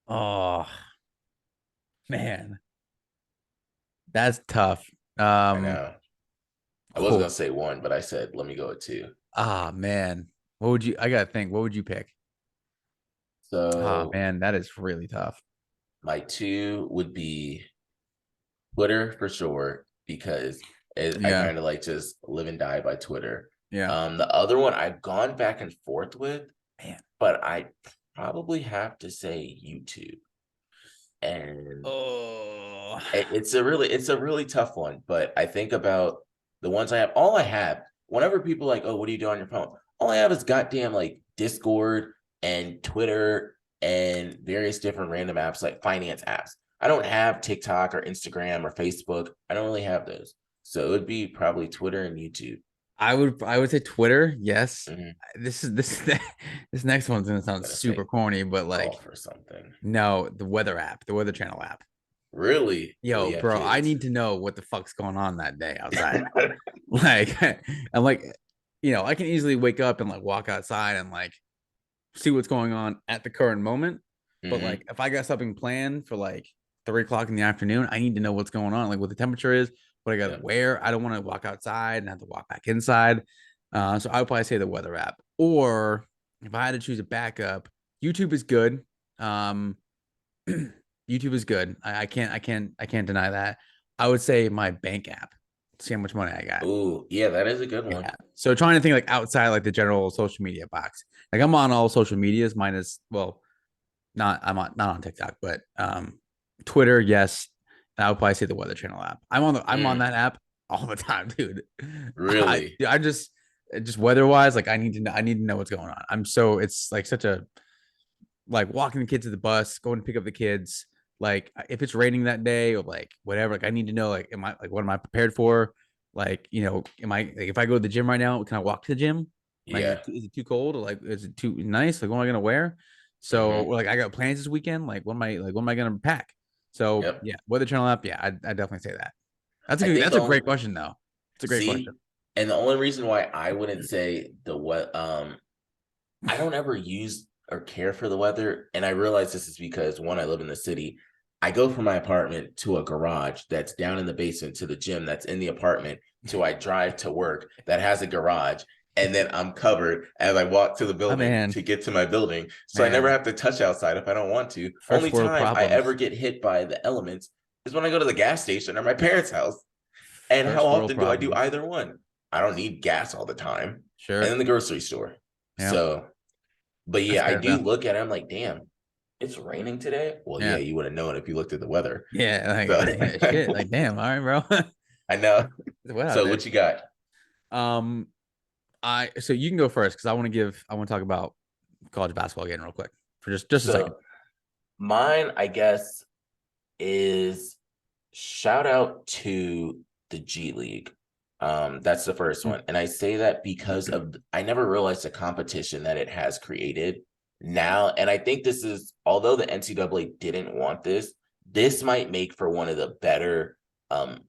Oh man, that's tough. I know. I wasn't gonna say 1, but I said let me go with 2. Man, I gotta think. What would you pick? So, man, that is really tough. My 2 would be Twitter for sure, because I kind of just live and die by Twitter. Yeah. The other one I've gone back and forth with, but I probably have to say YouTube. And Oh, it's a really tough one, but I think about the ones I have. All I have, whenever people are like, oh, what do you do on your phone? All I have is goddamn like Discord and Twitter and various different random apps like finance apps. I don't have TikTok or Instagram or Facebook. I don't really have those. So it would be probably Twitter and YouTube. I would say Twitter. Yes. Mhm. This this next one's gonna I'm sound gonna super say corny, but like, golf or something. no, the weather app, the Weather Channel app. Really? Well, Yo, you have bro, I kids. need to know what the fuck's going on that day outside. Like, I'm like, I can easily wake up and like walk outside and like see what's going on at the current moment. But Hmm. like, if I got something planned for like 3 o'clock in the afternoon, I need to know what's going on, like what the temperature is, what I got to Yeah. wear. I don't want to walk outside and have to walk back inside. So I would probably say the weather app. Or if I had to choose a backup, YouTube is good. Um, YouTube is good. I can't deny that. I would say my bank app. See how much money I got. Ooh, yeah, that is a good one. Yeah. So trying to think like outside like the general social media box. Like I'm on all social medias minus not not on TikTok, but Twitter, yes. And I would probably say the Weather Channel app. I'm on Mm, that app all the time, dude. really? I just weather wise, like I need to know what's going on. It's like such a like walking the kids to the bus, going to pick up the kids. Like if it's raining that day or like whatever, like I need to know like what am I prepared for? Like, am I like if I go to the gym right now, can I walk to the gym? Like Yeah. is it too cold or like is it too nice? Like what am I gonna wear? So Hmm. or, like I got plans this weekend. Like what am I gonna pack? So Yep. yeah, Weather Channel app. Yeah, I definitely say that. That's a I good, think that's the a only great question though. It's a great question. see, and the only reason why I wouldn't say the what I don't ever use or care for the weather. And I realize this is because one, I live in the city. I go from my apartment to a garage that's down in the basement to the gym that's in the apartment to I drive to work that has a garage. And then I'm covered as I walk to the Oh building man, to get to my building. So I never man, have to touch outside if I don't want to. Only first world time I ever problems. get hit by the elements is when I go to the gas station or my parents' house. And how First world often do I do problems. either one? I don't need gas all the time. And Sure. then the grocery store. Yeah, So but that's yeah, I fair do though. look at it. I'm like, damn, it's raining today. Well, yeah, Yeah. you would have known if you looked at the weather. Yeah, So like yeah, shit. Like, damn, all right, bro. I know. It's wet out So there. what you got? Um, so you can go first because I want to talk about college basketball again real quick for just a second. So mine, I guess, is shout out to the G League. That's the first one. And I say that because of I never realized the competition that it has created now. And I think this is although the NCAA didn't want this, this might make for one of the better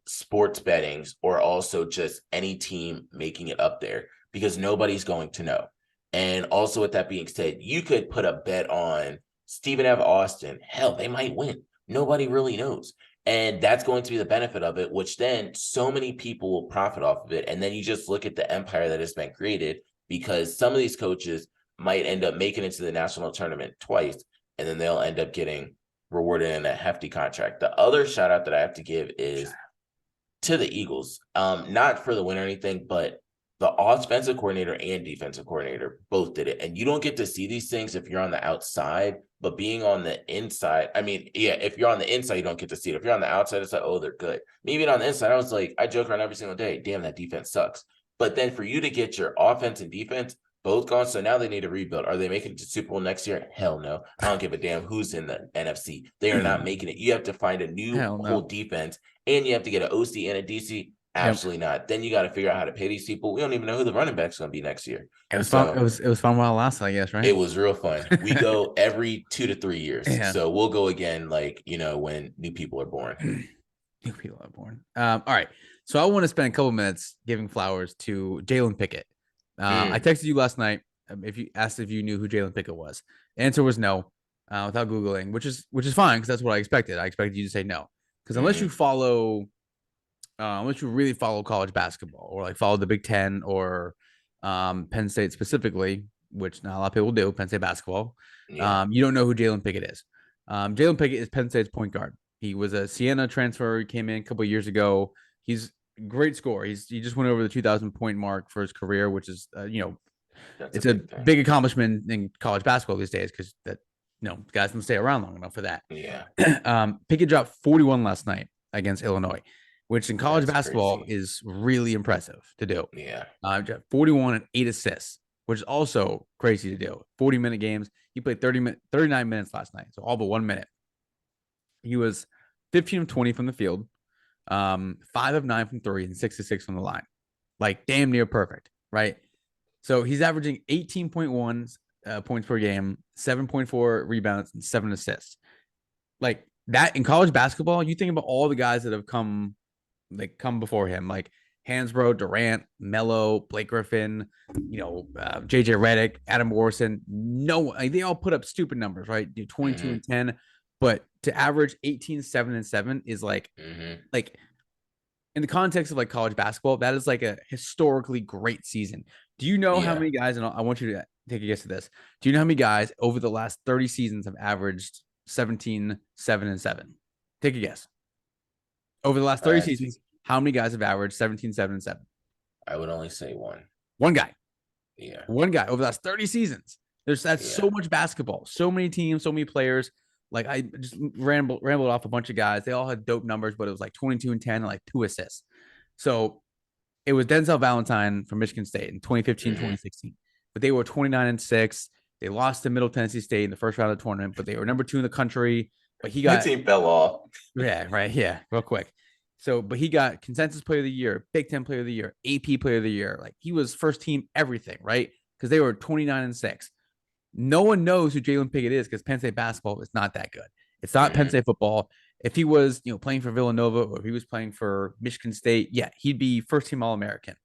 sports bettings or also just any team making it up there because nobody's going to know. And also with that being said, you could put a bet on Stephen F. Austin. Hell, they might win. Nobody really knows. And that's going to be the benefit of it, which then so many people will profit off of it. And then you just look at the empire that has been created because some of these coaches might end up making it to the national tournament twice, and then they'll end up getting rewarded in a hefty contract. The other shout out that I have to give is to the Eagles. Not for the win or anything, but the offensive coordinator and defensive coordinator both did it. And you don't get to see these things if you're on the outside, but being on the inside, I mean, yeah, if you're on the inside, you don't get to see it. If you're on the outside, it's like, oh, they're good. Me being on the inside, I was like, I joke around every single day, damn, that defense sucks. But then for you to get your offense and defense both gone, so now they need to rebuild. Are they making it to Super Bowl next year? Hell no. I don't give a damn who's in the NFC. They are not making it. You have to find a new Hell whole no. defense and you have to get an OC and a DC. Yep. Absolutely not. Then you got to figure out how to pay these people. We don't even know who the running back's going to be next year. It was fun. It So was it was fun while it lasted, I guess, right? it was real fun. We go every 2 to 3 years. Yeah. So we'll go again, like, when new people are born. New people are born. All right. So I want to spend a couple minutes giving flowers to Jalen Pickett. I Mm, texted you last night if you asked if you knew who Jalen Pickett was. The answer was no, without googling, which is fine because that's what I expected. I expected you to say no because mm, unless you really follow college basketball or like follow the Big Ten or Penn State specifically, which not a lot of people do, Penn State basketball, yeah. you don't know who Jalen Pickett is. Jalen Pickett is Penn State's point guard. He was a Siena transfer. He came in a couple of years ago. He's a great scorer. He just went over the 2,000 point mark for his career, which is That's a It's a big thing. big accomplishment in college basketball these days because that guys don't stay around long enough for that. Yeah, Pickett dropped 41 last night against Illinois, which in college that's basketball crazy. is really impressive to do. Yeah, 41 and 8 assists, which is also crazy to do. 40-minute games. He played 39 minutes last night, so all but 1 minute. He was 15 of 20 from the field, 5 of 9 from three, and 6 of 6 from the line. Like damn near perfect, right? So he's averaging 18.1 points per game, 7.4 rebounds, and 7 assists. Like that in college basketball, you think about all the guys that have come before him, like Hansbrough, Durant, Melo, Blake Griffin, JJ Redick, Adam Morrison. No, like, they all put up stupid numbers, right? 22 and 10, but to average 18, 7, and 7 is like in the context of like college basketball, that is like a historically great season. Do you know how many guys, and I want you to take a guess at this. Do you know how many guys over the last 30 seasons have averaged 17, 7, and 7? Take a guess. Over the last 30 seasons, how many guys have averaged 17, 7, and 7? I would only say one. One guy. Yeah. One guy over the last 30 seasons. That's so much basketball, so many teams, so many players. Like I just rambled off a bunch of guys. They all had dope numbers, but it was like 22 and 10 and like 2 assists. So it was Denzel Valentine from Michigan State in 2015, 2016. But they were 29 and 6. They lost to Middle Tennessee State in the first round of the tournament, but they were number 2 in the country. But he got my team fell off. Yeah, right. Yeah, real quick. So, but he got consensus player of the year, Big Ten player of the year, AP player of the year. Like he was first team everything, right? Because they were 29 and 6. No one knows who Jalen Pickett is because Penn State basketball is not that good. It's not Penn State football. If he was, playing for Villanova or if he was playing for Michigan State, yeah, he'd be first team All-American.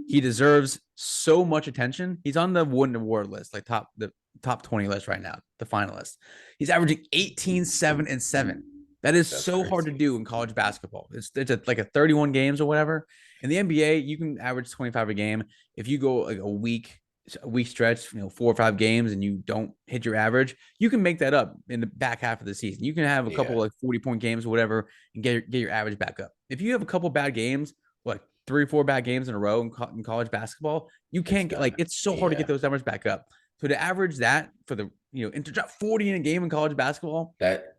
He deserves so much attention. He's on the Wooden Award list, like the top 20 list right now, the finalists. He's averaging 18, 7, and 7. That's so crazy. Hard to do in college basketball. It's like a 31 games or whatever. In the NBA, you can average 25 a game. If you go like a week stretch, 4 or 5 games, and you don't hit your average, you can make that up in the back half of the season. You can have a couple like 40-point games or whatever, and get your average back up. If you have a couple bad games, like 3 or 4 bad games in a row in college basketball, you can't get it's so hard to get those numbers back up. So to average that for the and to drop 40 in a game in college basketball, that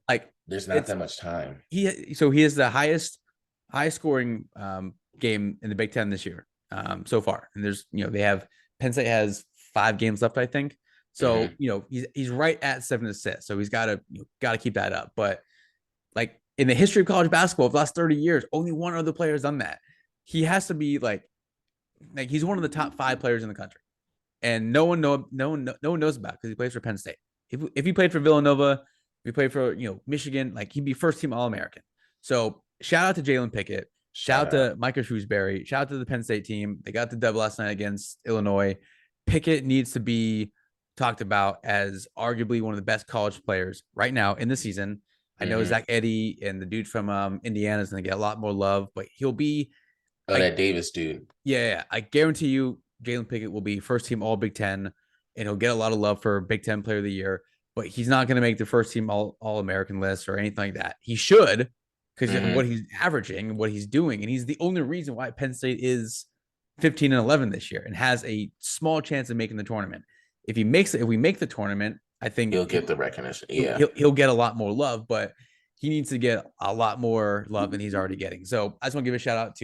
there's not that much time. He has the highest scoring game in the Big Ten this year so far, and there's they have Penn State has 5 games left, I think. So he's right at 7 assists, so he's got to keep that up. But like in the history of college basketball, the last 30 years, only one other player has done that. He has to be like he's one of the top 5 players in the country, and no one knows about because he plays for Penn State. If he played for Villanova, if he played for Michigan, like he'd be first team All-American. So shout out to Jalen Pickett. Shout out to Micah Shrewsbury. Shout out to the Penn State team. They got the dub last night against Illinois. Pickett needs to be talked about as arguably one of the best college players right now in the season. I know Zach Edey and the dude from Indiana is going to get a lot more love, but he'll be that Davis dude. Yeah, I guarantee you Jalen Pickett will be first team All Big Ten, and he'll get a lot of love for Big Ten Player of the Year. But he's not going to make the first team All-American list or anything like that. He should, because of what he's averaging and what he's doing. And he's the only reason why Penn State is 15 and 11 this year and has a small chance of making the tournament. If we make the tournament, I think he'll get the recognition. Yeah, he'll get a lot more love, but he needs to get a lot more love than he's already getting. So I just want to give a shout out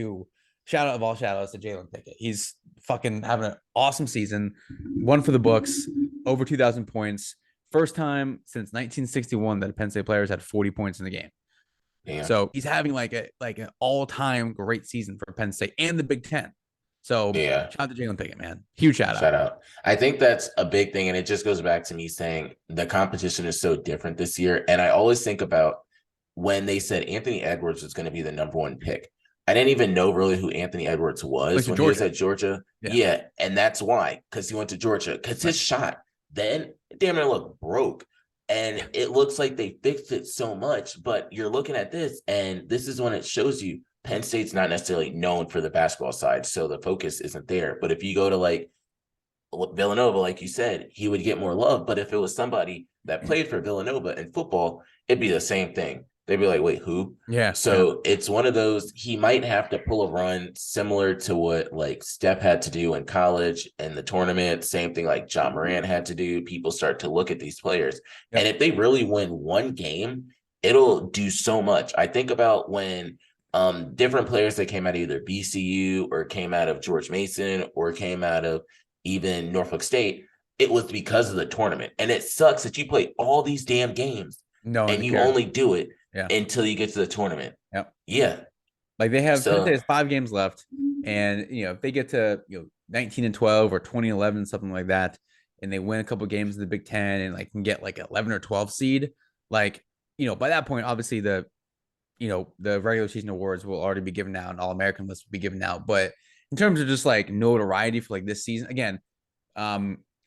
of all shout outs to Jalen Pickett. He's fucking having an awesome season. One for the books, over 2,000 points. First time since 1961 that Penn State players had 40 points in the game. Yeah. So he's having like an all-time great season for Penn State and the Big Ten. So shout out to Jalen Pickett, man. Huge shout out. I think that's a big thing. And it just goes back to me saying the competition is so different this year. And I always think about when they said Anthony Edwards was going to be the number 1 pick. I didn't even know really who Anthony Edwards was when he was at Georgia. Yeah. And that's why, because he went to Georgia, because his shot then damn near looked broke. And it looks like they fixed it so much, but you're looking at this, and this is when it shows you Penn State's not necessarily known for the basketball side, so the focus isn't there. But if you go to like Villanova, like you said, he would get more love. But if it was somebody that played for Villanova in football, it'd be the same thing. they'd be like, wait, who? Yeah. So it's one of those, he might have to pull a run similar to what like Steph had to do in college and the tournament. Same thing like John Morant had to do. People start to look at these players. Yep. And if they really win one game, it'll do so much. I think about when different players that came out of either BCU or came out of George Mason or came out of even Norfolk State, it was because of the tournament. And it sucks that you play all these damn games and you only do it until you get to the tournament. Yep. Yeah. Like they have So, 5 games left. And if they get to 19-12 or 20-11, something like that, and they win a couple games in the Big Ten and like can get like 11 or 12 seed, like by that point, obviously the regular season awards will already be given out and All American list will be given out. But in terms of just like notoriety for like this season, again,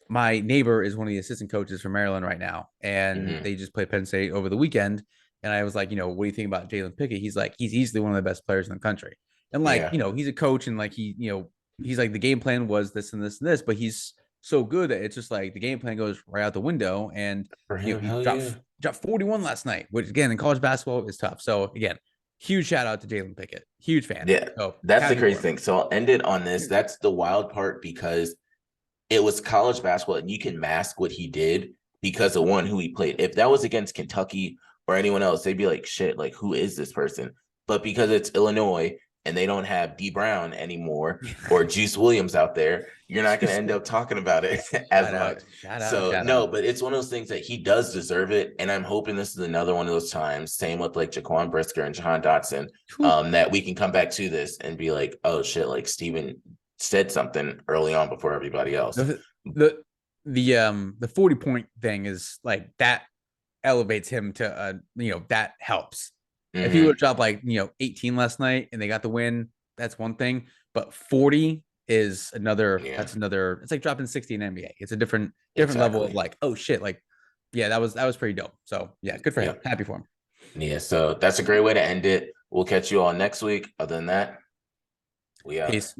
my neighbor is one of the assistant coaches for Maryland right now, and they just played Penn State over the weekend. And I was like, what do you think about Jalen Pickett? He's like, he's easily one of the best players in the country. And like, he's a coach, and like he's like, the game plan was this and this and this, but he's so good that it's just like the game plan goes right out the window. And for him, he dropped 41 last night, which again in college basketball is tough. So again, huge shout out to Jalen Pickett, huge fan. Yeah, so that's the crazy thing. So I'll end it on this. That's the wild part because it was college basketball, and you can mask what he did because of who he played. If that was against Kentucky or anyone else, they'd be like, shit, like who is this person? But because it's Illinois and they don't have D Brown anymore or Juice Williams out there, you're not going to end up talking about it as much. Shout out. But it's one of those things that he does deserve it. And I'm hoping this is another one of those times, same with like Jaquan Brisker and Jahan Dotson, that we can come back to this and be like, oh shit, like Steven said something early on before everybody else. The 40-point thing is like that elevates him to that helps. If he would have dropped like 18 last night and they got the win, that's one thing. But 40 is another. Yeah. That's another. It's like dropping 60 in NBA. It's a different level of like, oh shit, like that was pretty dope. So yeah, good for him. Happy for him. Yeah, so that's a great way to end it. We'll catch you all next week. Other than that, we out. Peace.